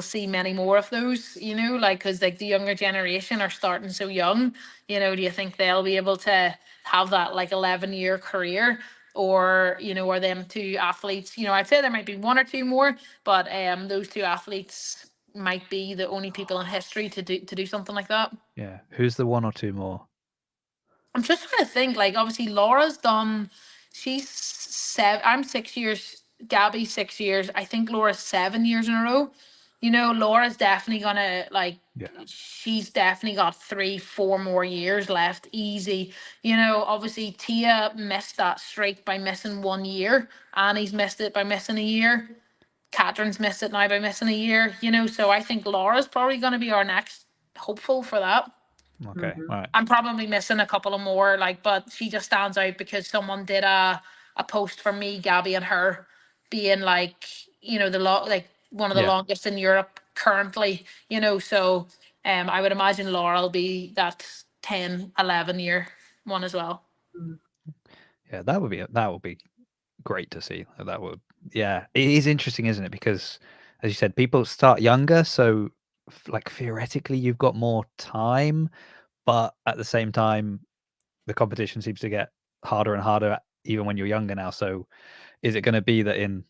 see many more of those? Like because like the younger generation are starting so young. Do you think they'll be able to have that like 11-year career? Or are them two athletes? I'd say there might be one or two more, but those two athletes might be the only people in history to do something like that. Yeah. Who's the one or two more? I'm just trying to think. Like, obviously, Laura's done. She's 7. I'm 6 years. Gabby's 6 years. I think Laura's 7 years in a row. Laura's definitely gonna like. Yeah. She's definitely got 3-4 more years left, easy. Obviously Tia missed that streak by missing 1 year. Annie's missed it by missing a year. Catherine's missed it now by missing a year. So I think Laura's probably going to be our next hopeful for that. Okay. Mhm. All right. I'm probably missing a couple of more, like, but she just stands out because someone did a post for me, Gabby, and her being like, like one of the Yeah. longest in Europe currently. So I would imagine Laura will be that 10, 11-year one as well. Yeah, that would be great to see. That would, yeah, it is interesting, isn't it? Because as you said, people start younger, so like theoretically you've got more time, but at the same time, the competition seems to get harder and harder even when you're younger now. So is it going to be that in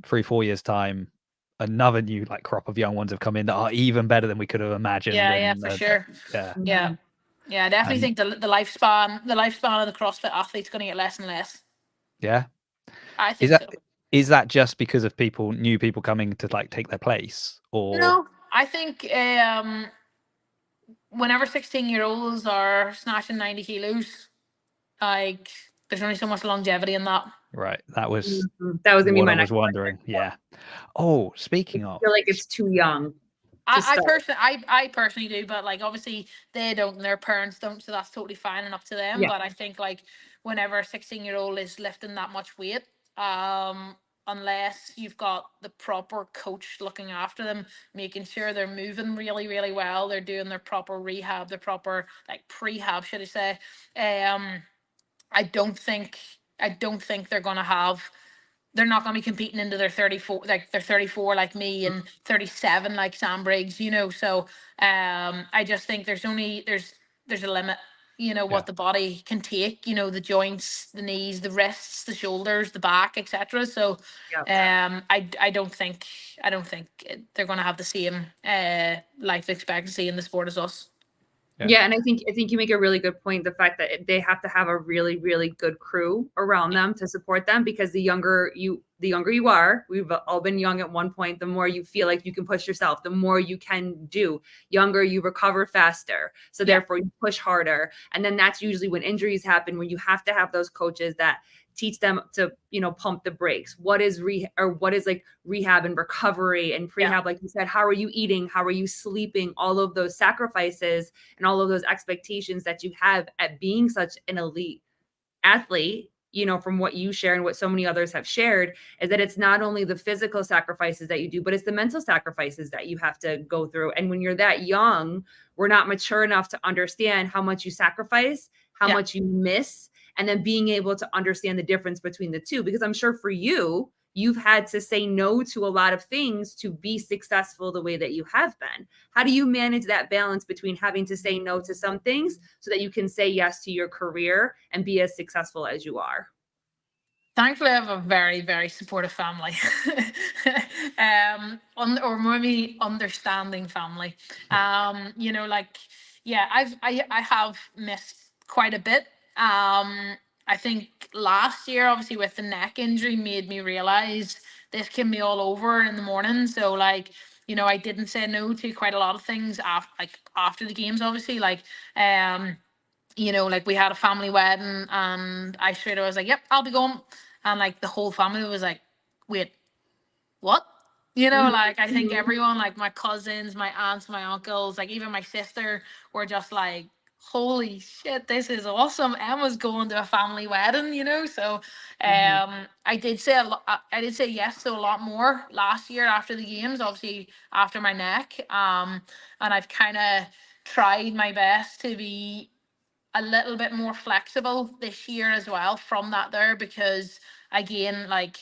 3-4 years time, another new like crop of young ones have come in that are even better than we could have imagined? Yeah, for sure. Yeah. Yeah, I definitely think the lifespan of the CrossFit athlete's going to get less and less. Yeah. I Is think that so. is that just because of new people coming to like take their place, or No, I think whenever 16-year-olds are snatching 90 kilos, like there's only so much longevity in that. right? That was That was gonna be what my I next was wondering. Yeah. Oh, speaking I of, feel like it's too young. I personally do, but like obviously they don't and their parents don't, so that's totally fine and up to them. Yeah. But I think like whenever a 16-year-old is lifting that much weight, unless you've got the proper coach looking after them, making sure they're moving really, really well, they're doing their proper rehab, their proper like prehab, should I say. I don't think they're not going to be competing into their 34, like they're 34 like me and 37 like Sam Briggs, so I just think there's a limit, what the body can take, the joints, the knees, the wrists, the shoulders, the back, etc. So I don't think they're going to have the same life expectancy in the sport as us. Yeah, and I think you make a really good point. The fact that they have to have a really, really good crew around them to support them, because the younger you are, we've all been young at one point, the more you feel like you can push yourself, the more you can do. Younger, you recover faster, so therefore you push harder, and then that's usually when injuries happen, when you have to have those coaches that teach them to pump the brakes. What is like rehab and recovery and prehab, like you said, how are you eating, how are you sleeping, all of those sacrifices and all of those expectations that you have at being such an elite athlete, from what you share and what so many others have shared, is that it's not only the physical sacrifices that you do, but it's the mental sacrifices that you have to go through. And when you're that young, we're not mature enough to understand how much you sacrifice, how much you miss, and then being able to understand the difference between the two. Because I'm sure for you, you've had to say no to a lot of things to be successful the way that you have been. How do you manage that balance between having to say no to some things so that you can say yes to your career and be as successful as you are? Thankfully, I have a very, very supportive family, or maybe understanding family. You know, like, yeah, I have missed quite a bit. I think last year, obviously with the neck injury, made me realize this can be all over in the morning. So like, you know, I didn't say no to quite a lot of things after the games, obviously, like, you know, like we had a family wedding and I straight away was like, yep, I'll be going. And like the whole family was like, wait, what? You know, like I think everyone, like my cousins, my aunts, my uncles, like even my sister were just like, holy shit, this is awesome. Emma's going to a family wedding, you know? So I did say I did say yes to a lot more last year after the games, obviously after my neck. And I've kind of tried my best to be a little bit more flexible this year as well from that there, because again, like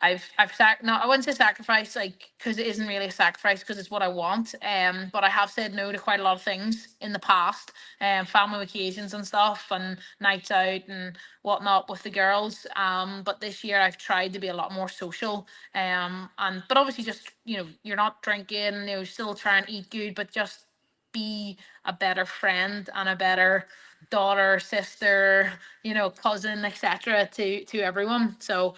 no, I wouldn't say sacrifice, like, because it isn't really a sacrifice because it's what I want. But I have said no to quite a lot of things in the past, family occasions and stuff, and nights out and whatnot with the girls. But this year I've tried to be a lot more social. And but obviously just, you know, you're not drinking, you know, still try and eat good, but just be a better friend and a better daughter, sister, you know, cousin, etc. to everyone. So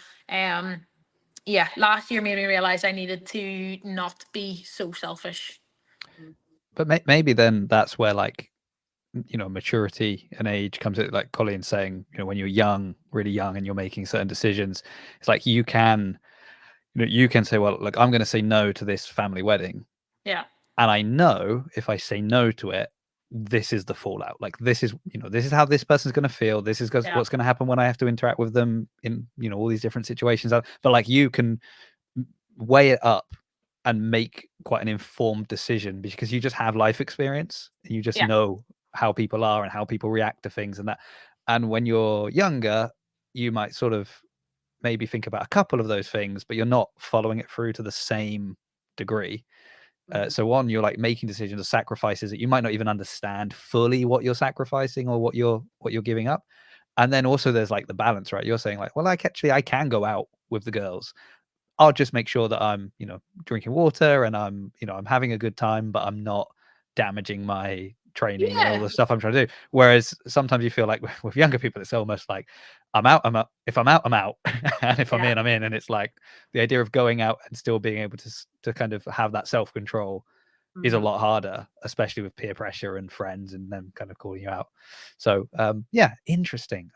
yeah, last year made me realize I needed to not be so selfish. But maybe then that's where, like, you know, maturity and age comes in. Like Colin's saying, you know, when you're young, really young, and you're making certain decisions, it's like you can say, well, look, I'm going to say no to this family wedding, Yeah. and I know if I say no to it, this is the fallout. Like, this is, you know, this is how this person's going to feel. This is what's going to happen when I have to interact with them in, you know, all these different situations. But like, you can weigh it up and make quite an informed decision because you just have life experience and you just know how people are and how people react to things and that. And when you're younger, you might sort of maybe think about a couple of those things, but you're not following it through to the same degree. So you're like making decisions or sacrifices that you might not even understand fully what you're sacrificing or what you're giving up. And then also there's like the balance, right? You're saying like, well, I can go out with the girls. I'll just make sure that I'm, you know, drinking water and I'm, you know, I'm having a good time, but I'm not damaging my training and all the stuff I'm trying to do. Whereas sometimes you feel like with younger people, it's almost like I'm out. If I'm out, I'm out. And if I'm in, I'm in. And it's like the idea of going out and still being able to kind of have that self-control is a lot harder, especially with peer pressure and friends and them kind of calling you out. So yeah, interesting.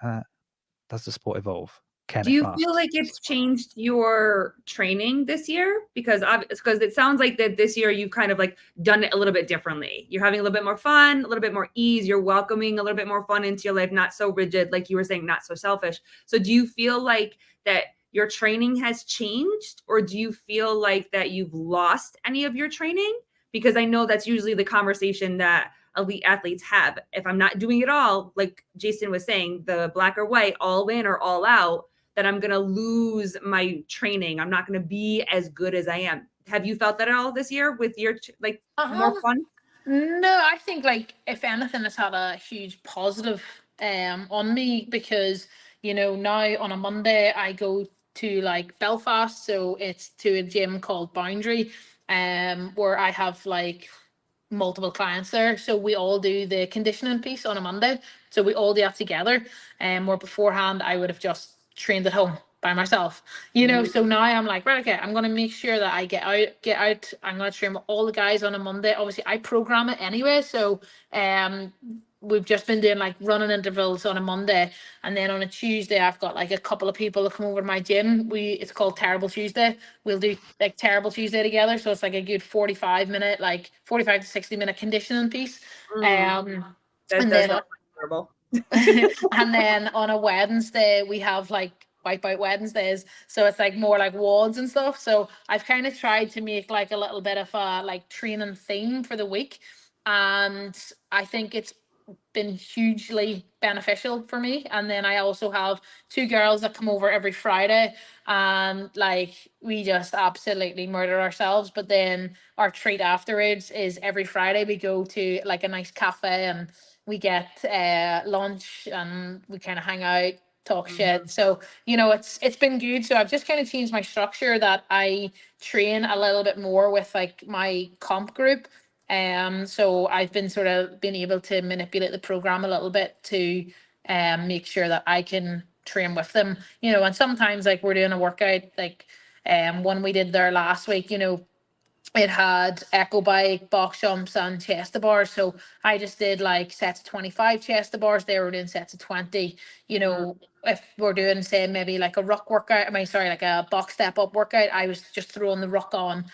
Does the sport evolve? Do you feel like it's changed your training this year? Because it sounds like that this year you've kind of like done it a little bit differently. You're having a little bit more fun, a little bit more ease. You're welcoming a little bit more fun into your life, not so rigid, like you were saying, not so selfish. So do you feel like that your training has changed, or do you feel like that you've lost any of your training? Because I know that's usually the conversation that elite athletes have. If I'm not doing it all, like Jason was saying, the black or white, all in or all out, that I'm going to lose my training. I'm not going to be as good as I am. Have you felt that at all this year with your like more fun? No, I think like if anything, it's had a huge positive on me because, you know, now on a Monday I go to like Belfast, so it's to a gym called Boundary, where I have like multiple clients there. So we all do the conditioning piece on a Monday. So we all do that together. And where beforehand I would have just trained at home by myself. You know, so now I'm like, right, okay, I'm gonna make sure that I get out. I'm gonna train with all the guys on a Monday. Obviously I program it anyway. So we've just been doing like running intervals on a Monday, and then on a Tuesday I've got like a couple of people that come over to my gym. It's called Terrible Tuesday. We'll do like Terrible Tuesday together, so it's like a good 45-minute, like 45 to 60-minute conditioning piece. That And does then sound terrible. and then on a Wednesday we have like Wipeout Wednesdays, so it's like more like WODs and stuff. So I've kind of tried to make like a little bit of a like training theme for the week, and I think it's been hugely beneficial for me. And then I also have two girls that come over every Friday, and like we just absolutely murder ourselves. But then our treat afterwards is every Friday we go to like a nice cafe and we get lunch and we kind of hang out, talk shit. So, it's been good. So I've just kind of changed my structure that I train a little bit more with like my comp group. So I've been sort of been able to manipulate the program a little bit to make sure that I can train with them, and sometimes like we're doing a workout, like one we did there last week, it had echo bike, box jumps, and chest to bars. So I just did like sets of 25 chest to bars. They were doing sets of 20. If we're doing, say, maybe like a ruck workout, like a box step up workout, I was just throwing the ruck on,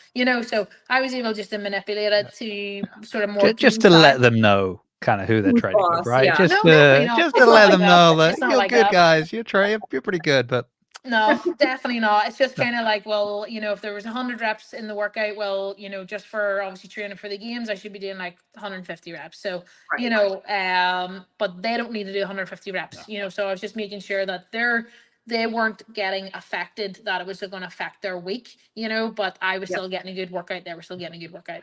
So I was able just to manipulate it to sort of more Just to let them know kind of who they're Who's training with, boss, right? yeah. Just No, definitely not. just It's to not let like them that. know that It's not you're like good that. guys. You're pretty good, but No, definitely not. It's just kind of like, well, if there was 100 reps in the workout, well, just for obviously training for the games, I should be doing like 150 reps. So, Right. but they don't need to do 150 reps, so I was just making sure that they weren't getting affected, that it was going to affect their week, but I was Yep. still getting a good workout. They were still getting a good workout.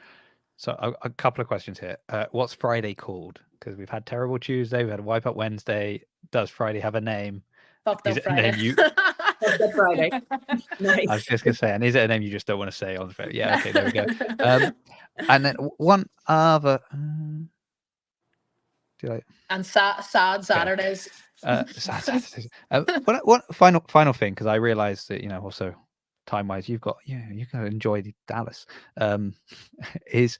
So a couple of questions here. What's Friday called? Because we've had Terrible Tuesday, we had Wipeout Wednesday. Does Friday have a name? Fucked Is up it a name Friday. you? Good Friday. Nice. I was just gonna say, and is it a name you just don't want to say on the phone? Yeah, okay, there we go. And then one other. And sad Saturdays. What final thing? Because I realised that also time wise, you can enjoy Dallas. Is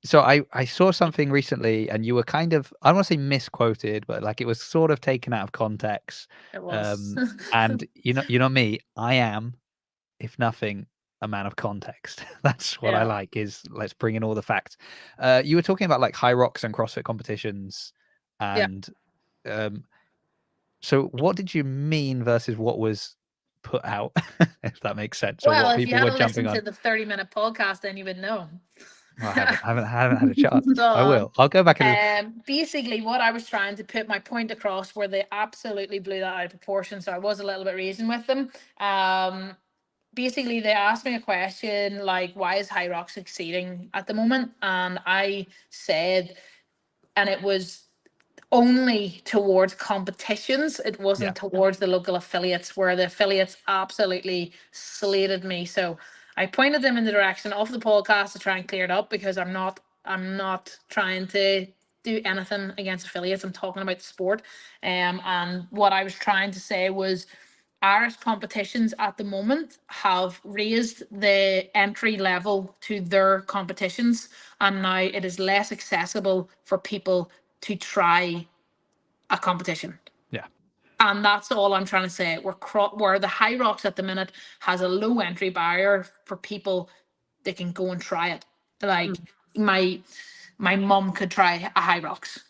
so I saw something recently, and you were kind of, I don't want to say misquoted, but like it was sort of taken out of context. It was. And you know me, I am, if nothing, a man of context. That's what I Yeah. like, is let's bring in all the facts. You were talking about like high rocks and CrossFit competitions, and so what did you mean versus what was put out, if that makes sense, or Well, what if you people had were to jumping listen on? to the 30-minute podcast, then you would know. Well, I haven't had a chance. So, I will. I'll go back and basically what I was trying to put my point across, where they absolutely blew that out of proportion. So I was a little bit reasoned with them. Basically they asked me a question like, why is High Rock succeeding at the moment? And I said, and it was only towards competitions. It wasn't towards the local affiliates, where the affiliates absolutely slated me. So I pointed them in the direction of the podcast to try and clear it up, because I'm not trying to do anything against affiliates. I'm talking about the sport. And what I was trying to say was, Irish competitions at the moment have raised the entry level to their competitions, and now it is less accessible for people to try a competition. Yeah. And that's all I'm trying to say. Where the High Rocks at the minute has a low entry barrier for people, they can go and try it. Like my mum could try a High Rocks.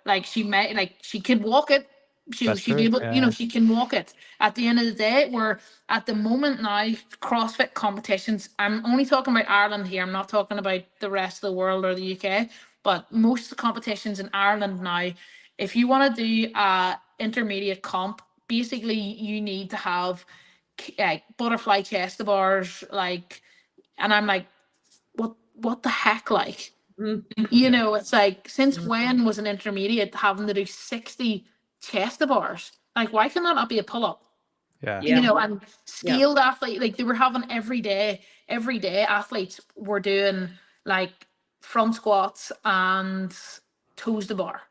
Like she could walk it. She'd be able, she can walk it. At the end of the day, we're at the moment now, CrossFit competitions, I'm only talking about Ireland here, I'm not talking about the rest of the world or the UK, but most of the competitions in Ireland now, if you want to do a intermediate comp, basically you need to have butterfly chest to bars, and I'm like, what the heck, like? It's like, since when was an intermediate having to do 60 chest to bars? Like, why can that not be a pull up? Yeah. And skilled athlete, like they were having every day athletes were doing like front squats and toes to bar.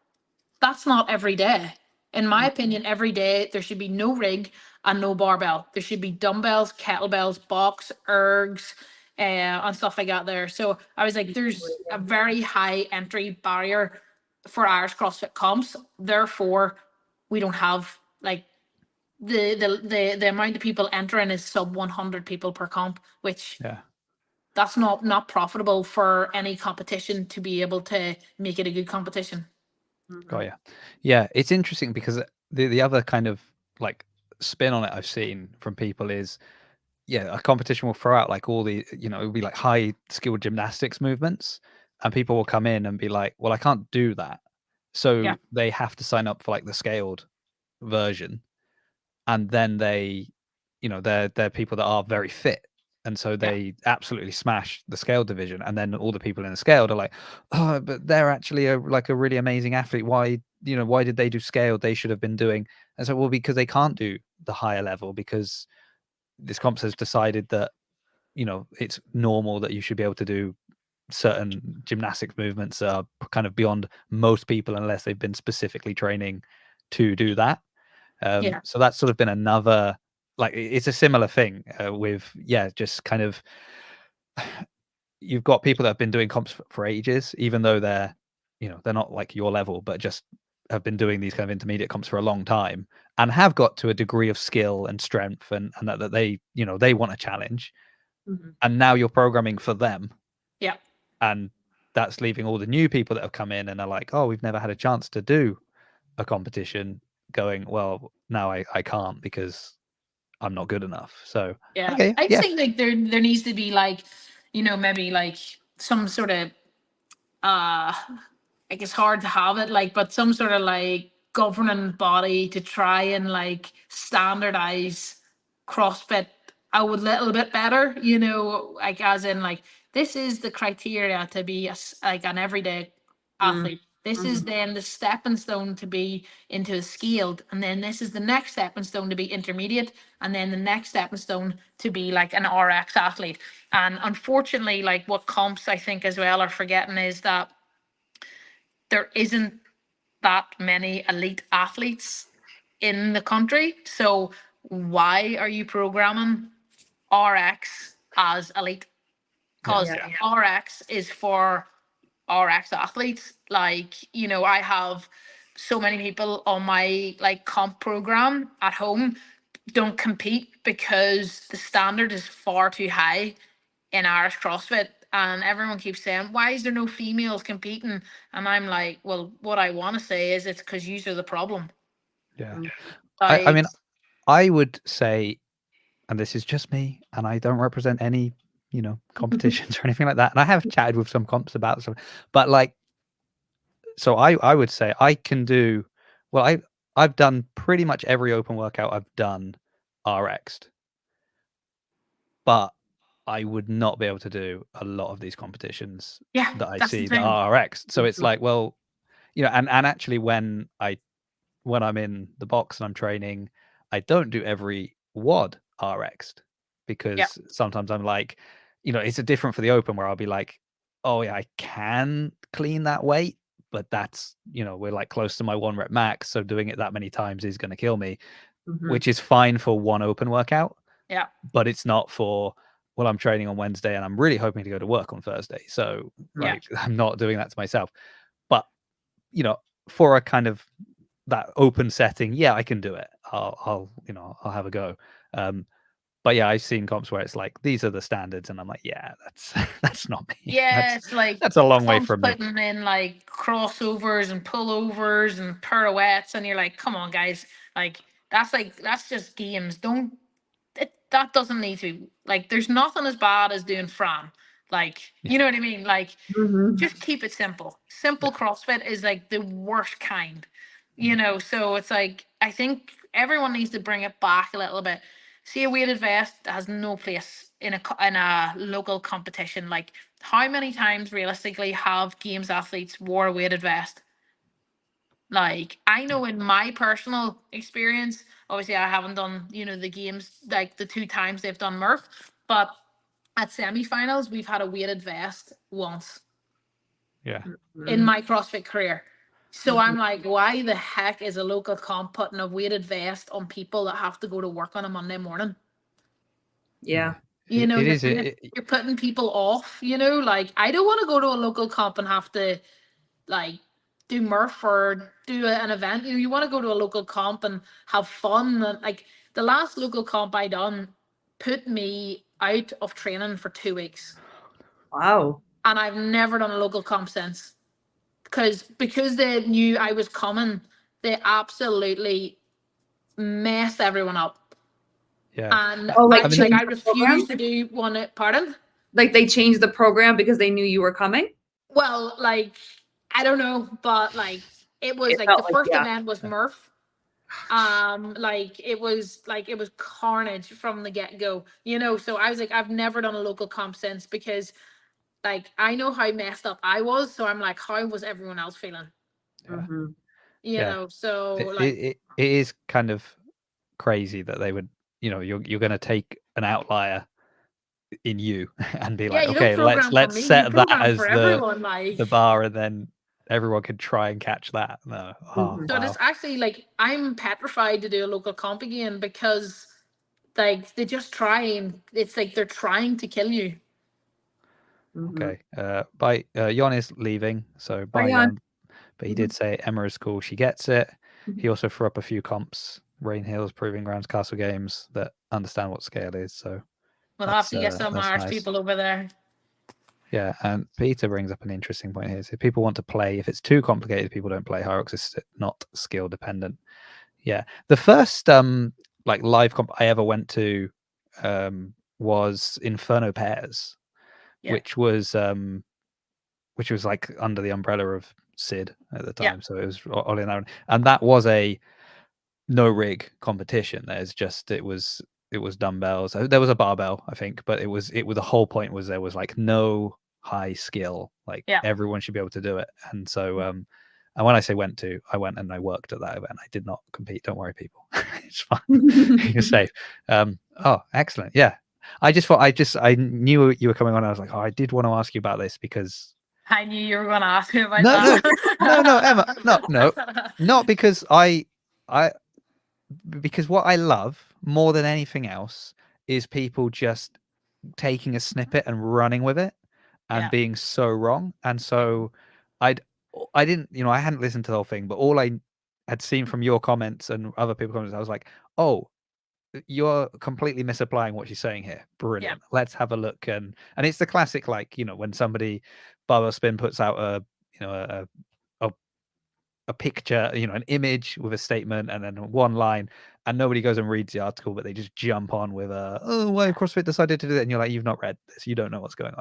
That's not every day. In my opinion, every day there should be no rig and no barbell. There should be dumbbells, kettlebells, box, ergs, and stuff like that there. So I was like, there's a very high entry barrier for Irish CrossFit comps. Therefore, we don't have like the amount of people entering is sub 100 people per comp, which that's not profitable for any competition to be able to make it a good competition. Got you. Yeah, it's interesting because the other kind of like spin on it I've seen from people is, a competition will throw out like all the, it'll be like high skilled gymnastics movements, and people will come in and be like, well, I can't do that. So they have to sign up for like the scaled version. And then they, they're people that are very fit And so they absolutely smash the scaled division. And then all the people in the scaled are like, oh, but they're actually a really amazing athlete. Why did they do scaled? They should have been doing. And so, well, because they can't do the higher level, because this comp has decided that, it's normal that you should be able to do certain gymnastics movements are kind of beyond most people unless they've been specifically training to do that. So that's sort of been another, like, it's a similar thing with, just kind of, you've got people that have been doing comps for ages, even though they're not like your level, but just have been doing these kind of intermediate comps for a long time and have got to a degree of skill and strength and that they, they want a challenge. And now you're programming for them. Yeah. And that's leaving all the new people that have come in and are like, oh, we've never had a chance to do a competition, going, well, now I can't because I'm not good enough. So okay, I think like there needs to be like, maybe like some sort of like it's hard to have it like, but some sort of like governing body to try and like standardize CrossFit a little bit better, like as in like this is the criteria to be like an everyday athlete. This is then the stepping stone to be into a scaled, and then this is the next stepping stone to be intermediate, and then the next stepping stone to be like an RX athlete. And unfortunately, like what comps I think as well are forgetting is that there isn't that many elite athletes in the country. So why are you programming RX as elite? Because RX is for RX athletes. Like, I have so many people on my like comp program at home don't compete because the standard is far too high in Irish CrossFit. And everyone keeps saying, why is there no females competing? And I'm like, well, what I want to say is it's because you are the problem. Yeah. Like, I mean, I would say, and this is just me, and I don't represent any, competitions or anything like that. And I have chatted with some comps about some, but like, so I would say I can do, well, I've done pretty much every open workout I've done RX'd, but I would not be able to do a lot of these competitions that I see that are RX'd. So it's like, well, and actually when I'm in the box and I'm training, I don't do every WOD RX'd because sometimes I'm like, it's a different for the open where I'll be like, oh yeah, I can clean that weight, but that's, we're like close to my 1 rep max. So doing it that many times is going to kill me, which is fine for one open workout. Yeah. But it's not for, well, I'm training on Wednesday and I'm really hoping to go to work on Thursday. So like, I'm not doing that to myself. But, for a kind of that open setting, I can do it. I'll have a go. But I've seen comps where it's like, these are the standards, and I'm like, that's not me. Yeah, it's like that's a long way from me. Putting in like crossovers and pullovers and pirouettes, and you're like, come on, guys, like that's just games. That doesn't need to be like. There's nothing as bad as doing Fran. Like, you know what I mean? Like, just keep it simple. Simple CrossFit is like the worst kind. So it's like, I think everyone needs to bring it back a little bit. See, a weighted vest has no place in a local competition. Like, how many times realistically have games athletes wore a weighted vest? Like, I know in my personal experience, obviously I haven't done, the games like the 2 times they've done Murph, but at semi-finals we've had a weighted vest once. Yeah. In my CrossFit career. So I'm like, why the heck is a local comp putting a weighted vest on people that have to go to work on a Monday morning? Yeah. You're putting people off, like, I don't want to go to a local comp and have to like do Murph or do an event. You want to go to a local comp and have fun. And like the last local comp I done put me out of training for 2 weeks. Wow. And I've never done a local comp since. Because they knew I was coming, they absolutely messed everyone up. Yeah. And I refused to do one. Pardon? Like they changed the program because they knew you were coming? Well, like, I don't know, but like it was like the first event was Murph. Like it was carnage from the get-go, so I was like, I've never done a local comp since, because like I know how messed up I was, so I'm like, how was everyone else feeling? Yeah. Mhm. So It, like, it is kind of crazy that they would, you're going to take an outlier in you and be yeah, like, you don't okay, program for let's me, you set that program as for everyone, the bar, and then everyone could try and catch that. No. Oh, Mhm. So wow. it's actually like I'm petrified to do a local comp again, because like they just try, and it's like they're trying to kill you. Mhm. Okay. Bye. Jon is leaving, so Bye, bye, Jan. Jon. But he did say Emma is cool. She gets it. He also threw up a few comps: Rain Hills, Proving Grounds, Castle Games that understand what scale is. So We'll have to get some that's Irish nice. people over there. Yeah, and Peter brings up an interesting point here. So if people want to play, if it's too complicated, people don't play. Hierarchy is not skill dependent. Yeah, the first like live comp I ever went to was Inferno Pairs, Yeah. which was like under the umbrella of Sid at the Yeah. time. So it was Ollie and Aaron, and that was a no rig competition. There's just it was dumbbells. There was a barbell, I think, but it was the whole point was there was like no high skill. Like Yeah. everyone should be able to do it. And so and when I say went to, I went and I worked at that event. I did not compete. Don't worry, people. It's fine. You're safe. Oh, excellent. Yeah. I just thought I knew you were coming on. I was like, oh, I did want to ask you about this because I knew you were going to ask me about no, that. Emma, no, not because I because what I love more than anything else is people just taking a snippet and running with it and Yeah. being so wrong. And so I didn't, I hadn't listened to the whole thing, but all I had seen from your comments and other people's comments, I was like, oh, you're completely misapplying what she's saying here. Brilliant. Let's have a look. And it's the classic, like, when somebody Barbell Spin puts out a picture, an image with a statement and then one line, and nobody goes and reads the article, but they just jump on with why CrossFit decided to do that, and you're like, you've not read this, you don't know what's going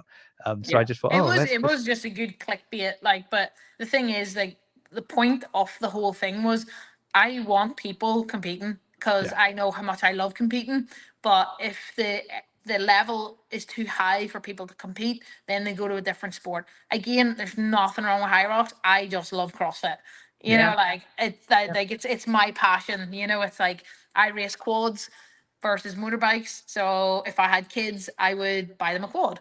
on. So I just thought, it was just a good clickbait, like, but the thing is, like, the point of the whole thing was I want people competing because I know how much I love competing, but if the level is too high for people to compete, then they go to a different sport. Again, there's nothing wrong with High Rocks. I just love CrossFit. Like it's my passion. It's like I race quads versus motorbikes. So if I had kids, I would buy them a quad.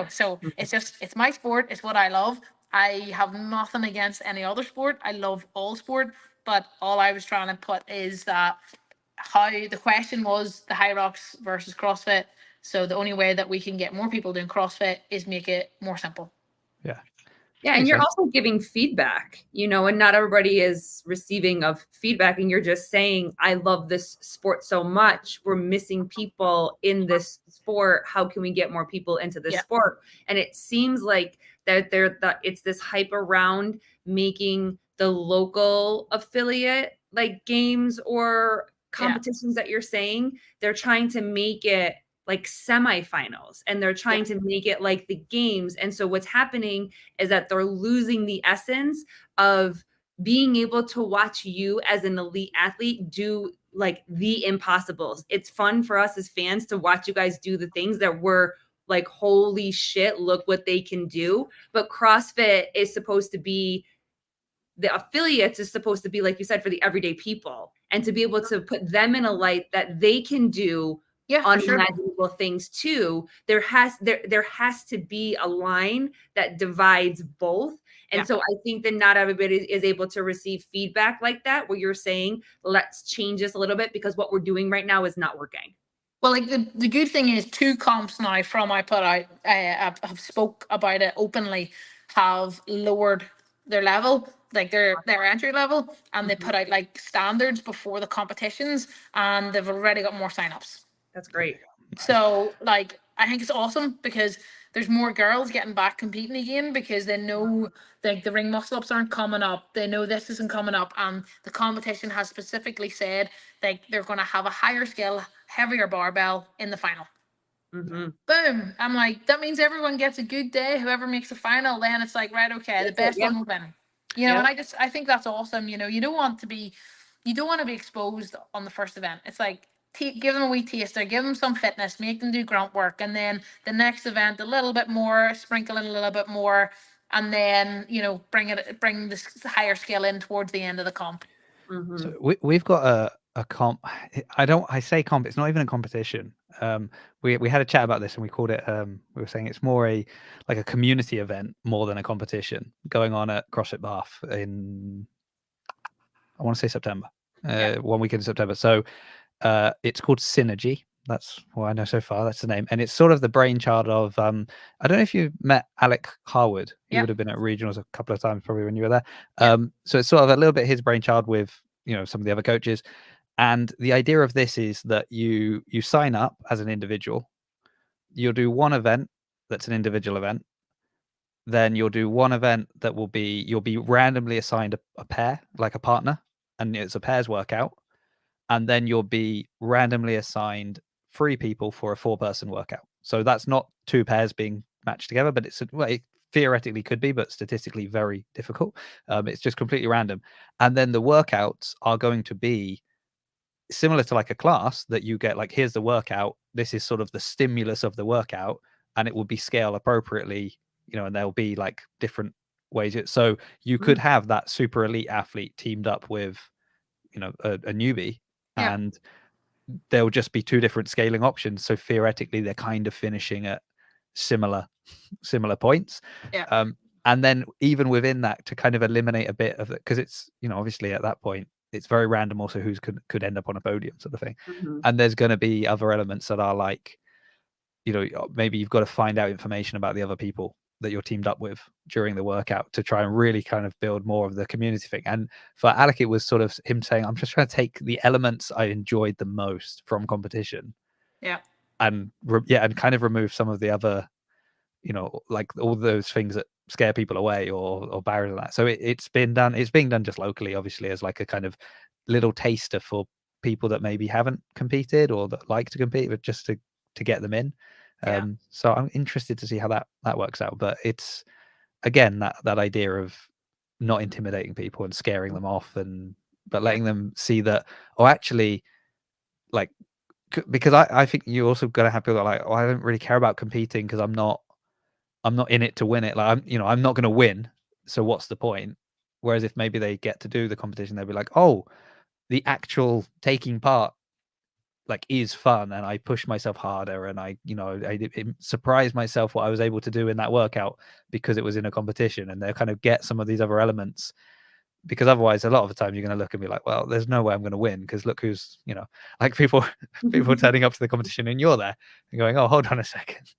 So it's my sport. It's what I love. I have nothing against any other sport. I love all sport, but all I was trying to put is that how the question was the High Rocks versus CrossFit. So the only way that we can get more people doing CrossFit is make it more simple. Yeah. Yeah, and you're also giving feedback, and not everybody is receiving of feedback, and you're just saying, I love this sport so much. We're missing people in this sport. How can we get more people into this sport? And it seems like that it's this hype around making the local affiliate like games or competitions that you're saying. They're trying to make it like semifinals, and they're trying to make it like the games. And so what's happening is that they're losing the essence of being able to watch you as an elite athlete do like the impossibles. It's fun for us as fans to watch you guys do the things that we're like, holy shit, look what they can do. But CrossFit is supposed to be, the affiliates is supposed to be, like you said, for the everyday people, and to be able to put them in a light that they can do unimaginable things too. There has to be a line that divides both. And so I think that not everybody is able to receive feedback like that, where you're saying, let's change this a little bit because what we're doing right now is not working. Well, like the good thing is 2 comps now from I put out, have spoke about it openly, have lowered their level, like their entry level, and they put out like standards before the competitions, and they've already got more signups. That's great. So like, I think it's awesome because there's more girls getting back competing again, because they know like the ring muscle ups aren't coming up. They know this isn't coming up, and the competition has specifically said like they're going to have a higher skill, heavier barbell in the final. Boom. I'm like, that means everyone gets a good day. Whoever makes the final, then it's like, right, okay, the best one will win. And I think that's awesome. You don't want to be you don't want to be exposed on the first event. It's like, give them a wee taster, give them some fitness, make them do grunt work, and then the next event a little bit more, sprinkle in a little bit more, and then bring the higher scale in towards the end of the comp. So we've got a comp. I say comp. It's not even a competition. We had a chat about this and we called it. We were saying it's more like a community event more than a competition going on at CrossFit Bath in, I want to say September, 1 week in September. So it's called Synergy. That's what I know so far. That's the name, and it's sort of the brainchild of. I don't know if you met Alec Harwood. He would have been at regionals a couple of times probably when you were there. So it's sort of a little bit his brainchild with some of the other coaches, and the idea of this is that you sign up as an individual. You'll do one event that's an individual event. Then you'll do one event that you'll be randomly assigned a pair, like a partner, and it's a pairs workout. And then you'll be randomly assigned 3 people for a 4-person workout. So that's not 2 pairs being matched together, but it theoretically could be, but statistically very difficult. It's just completely random. And then the workouts are going to be similar to like a class that you get, like, here's the workout. This is sort of the stimulus of the workout, and it will be scale appropriately, and there'll be like different ways. So you could have that super elite athlete teamed up with, a newbie, and there'll just be 2 different scaling options. So theoretically, they're kind of finishing at similar points. And then even within that, to kind of eliminate a bit of it, because it's, obviously at that point, it's very random also who's could end up on a podium sort of thing. And there's going to be other elements that are like, maybe you've got to find out information about the other people that you're teamed up with during the workout to try and really kind of build more of the community thing. And for Alec, it was sort of him saying, I'm just trying to take the elements I enjoyed the most from competition. And kind of remove some of the other, like all those things that scare people away or barriers and that. So it's being done just locally, obviously, as like a kind of little taster for people that maybe haven't competed or that like to compete, but just to get them in. So I'm interested to see how that works out. But it's, again, that idea of not intimidating people and scaring them off, but letting them see that, actually, like, because I think you also got to have people that are like, I don't really care about competing because I'm not in it to win it. Like, I'm not going to win. So what's the point? Whereas if maybe they get to do the competition, they'll be like, the actual taking part, like, is fun, and I push myself harder, and I surprised myself what I was able to do in that workout because it was in a competition. And they'll kind of get some of these other elements, because otherwise a lot of the time you're going to look and be like, well, there's no way I'm going to win because look who's, like people turning up to the competition and you're there and going, oh, hold on a second.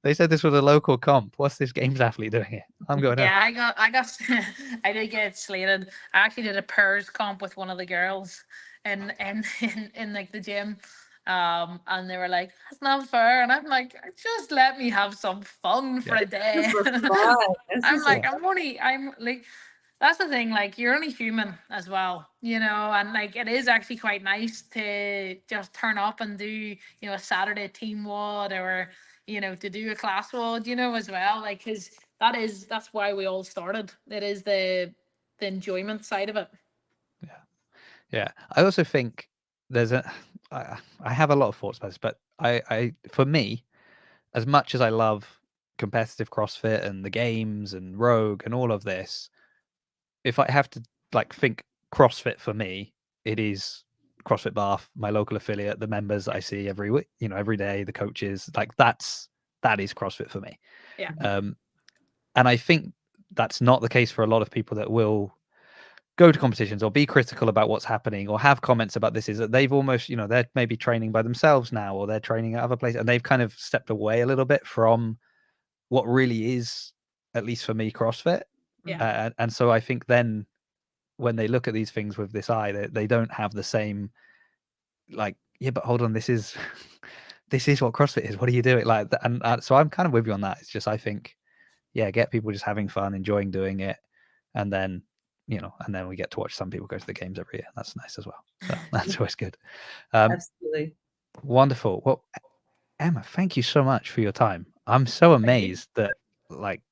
They said this was a local comp. What's this games athlete doing here? I'm going up. I did get slated. I actually did a pairs comp with one of the girls in like the gym. And they were like, that's not fair. And I'm like, just let me have some fun for a day. I'm like, that's the thing, like, you're only human as well, and like, it is actually quite nice to just turn up and do, a Saturday team WOD, or, to do a class WOD, as well, like, because that's why we all started. It is the enjoyment side of it. Yeah. I also think I have a lot of thoughts about this, but for me, as much as I love competitive CrossFit and the games and Rogue and all of this, if I have to like think CrossFit for me, it is CrossFit Bath, my local affiliate, the members I see every week, every day, the coaches, like that is CrossFit for me. And I think that's not the case for a lot of people that will go to competitions or be critical about what's happening or have comments about this, is that they've almost, they're maybe training by themselves now, or they're training at other places, and they've kind of stepped away a little bit from what really is, at least for me, CrossFit. And so I think then when they look at these things with this eye, they don't have the same, like, but hold on, this is what CrossFit is. What are you doing? Like, and so I'm kind of with you on that. It's just, I think, get people just having fun, enjoying doing it, and then and then we get to watch some people go to the games every year. That's nice as well. So that's always good. Absolutely. Wonderful. Well, Emma, thank you so much for your time. I'm so amazed that, like,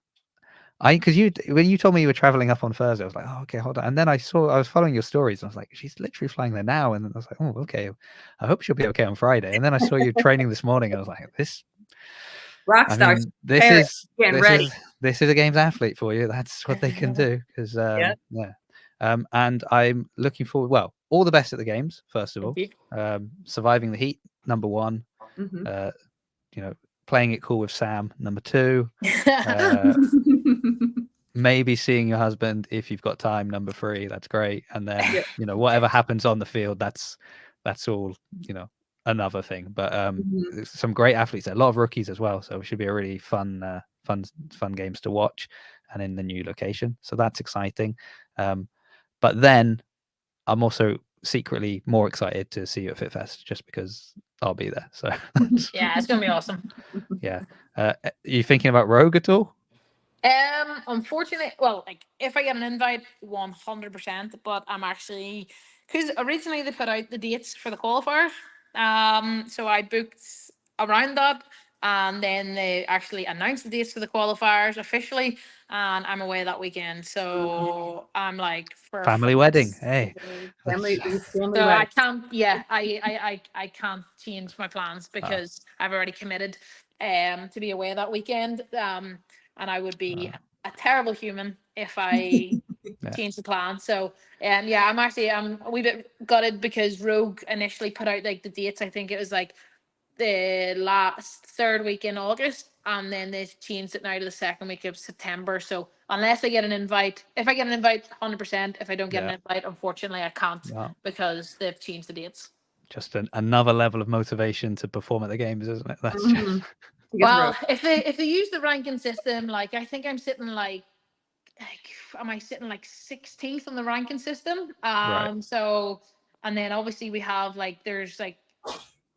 Because when you told me you were traveling up on Thursday, I was like, oh, okay, hold on. And then I was following your stories, and I was like, she's literally flying there now. And then I was like, oh, okay, I hope she'll be okay on Friday. And then I saw you training this morning. I was like, Rock I stars. mean, this Parents getting ready. is a games athlete for you. That's what they can do. Because and I'm looking forward. Well, all the best at the games. First of all, surviving the heat, number one. Mhm. Playing it cool with Sam, number two. Maybe seeing your husband if you've got time, number three. That's great. And then whatever happens on the field, that's all another thing. But Mhm. some great athletes there, a lot of rookies as well, so it should be a really fun games to watch, and in the new location, so that's exciting. But then I'm also secretly more excited to see you at FitFest, just because I'll be there. So Yeah, it's gonna be awesome. yeah. Are you thinking about Rogue at all? Unfortunately, well, like if I get an invite, 100%. But I'm actually, because originally they put out the dates for the qualifiers. So I booked around that, and then they actually announced the dates for the qualifiers officially, and I'm away that weekend. So I'm like, for Family wedding. Hey, Family so I wedding. can't. Yeah, I can't change my plans because I've already committed to be away that weekend. And I would be a terrible human if I change the plan. So yeah, I'm a wee bit gutted because Rogue initially put out like the dates. I think it was like the last third week in August, and then they changed it now to the second week of September. So unless I get an invite, if I get an invite, 100%. If I don't get an invite, unfortunately, I can't because they've changed the dates. Just another level of motivation to perform at the games, isn't it? That's Mhm. Well, if they use the ranking system, like I think I'm sitting am I sitting like 16th on the ranking system? Right. So, and then obviously we have there's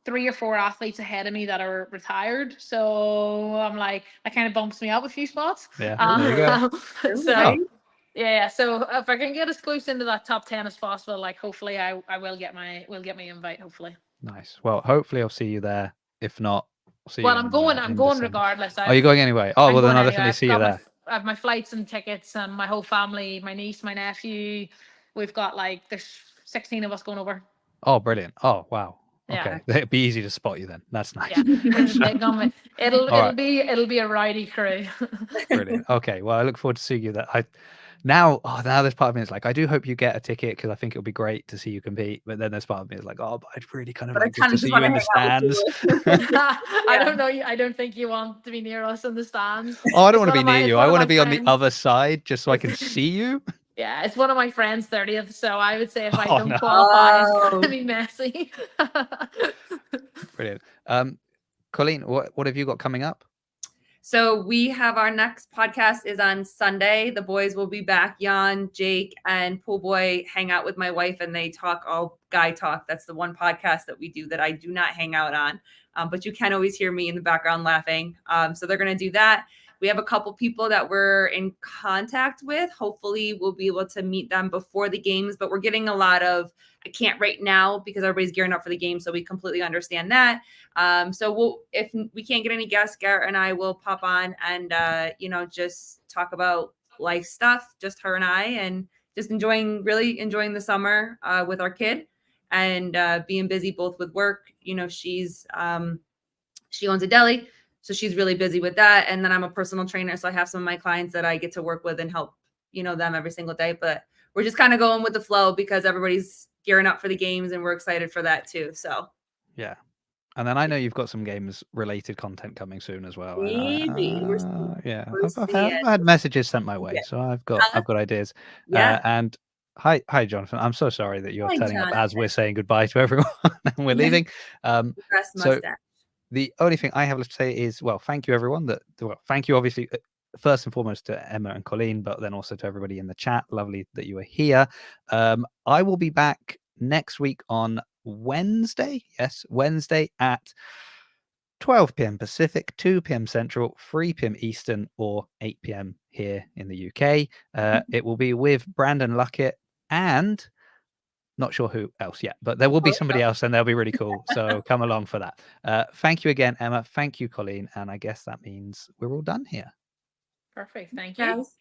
3 or 4 athletes ahead of me that are retired. So I'm like, that kind of bumps me up a few spots. Yeah, there you go. So yeah. So if I can get as close into that top 10 as possible, like hopefully I will get my invite. Hopefully. Nice. Well, hopefully I'll see you there. If not, I'll see you. Well, I'm going December. regardless. Are you going anyway? Oh, well, then I'll definitely see you there. I have my flights and tickets, and my whole family, my niece, my nephew. We've got there's 16 of us going over. Oh, brilliant. Oh, wow. Okay, Yeah. it'd be easy to spot you then. That's nice. Yeah. It'll be a rowdy crew. Brilliant. Okay, well, I look forward to seeing you there. Now there's part of me that's like, I do hope you get a ticket because I think it'll be great to see you compete. But then there's part of me that's like, oh, but I'd really kind of like to see you in the stands. I don't know. I don't think you want to be near us in the stands. Oh, I don't want to be near you. I want to be on the other side just so I can see you. Yeah, it's one of my friends' 30th, so I would say if I don't qualify, it's going to be messy. Brilliant. Colleen, what have you got coming up? So we have our next podcast is on Sunday. The boys will be back. Jan, Jake, and Pool Boy hang out with my wife, and they talk all guy talk. That's the one podcast that we do that I do not hang out on. But you can always hear me in the background laughing. So they're going to do that. We have a couple people that we're in contact with. Hopefully we'll be able to meet them before the games, but we're getting a lot of, I can't right now because everybody's gearing up for the game. So we completely understand that. So if we can't get any guests, Garrett and I will pop on and, just talk about life stuff, just her and I, and just really enjoying the summer with our kid and being busy both with work. She owns a deli. So she's really busy with that. And then I'm a personal trainer. So I have some of my clients that I get to work with and help, them every single day. But we're just kind of going with the flow because everybody's gearing up for the games and we're excited for that too. So yeah. And then I know you've got some games related content coming soon as well. Maybe. I've had messages sent my way, so I've got ideas. Yeah. And hi, Jonathan. I'm so sorry that you're turning up as we're saying goodbye to everyone and we're leaving. So the only thing I have to say is, well, thank you everyone. Thank you obviously first and foremost to Emma and Colleen, but then also to everybody in the chat. Lovely that you are here. I will be back next week on Wednesday. Yes, Wednesday at 12 p.m. Pacific, 2 p.m. Central, 3 p.m. Eastern, or 8 p.m. here in the UK. It will be with Brandon Luckett and not sure who else yet, but there will be somebody else and they'll be really cool. So come along for that. Thank you again, Emma. Thank you, Colleen. And I guess that means we're all done here. Perfect. Thank you. Yes.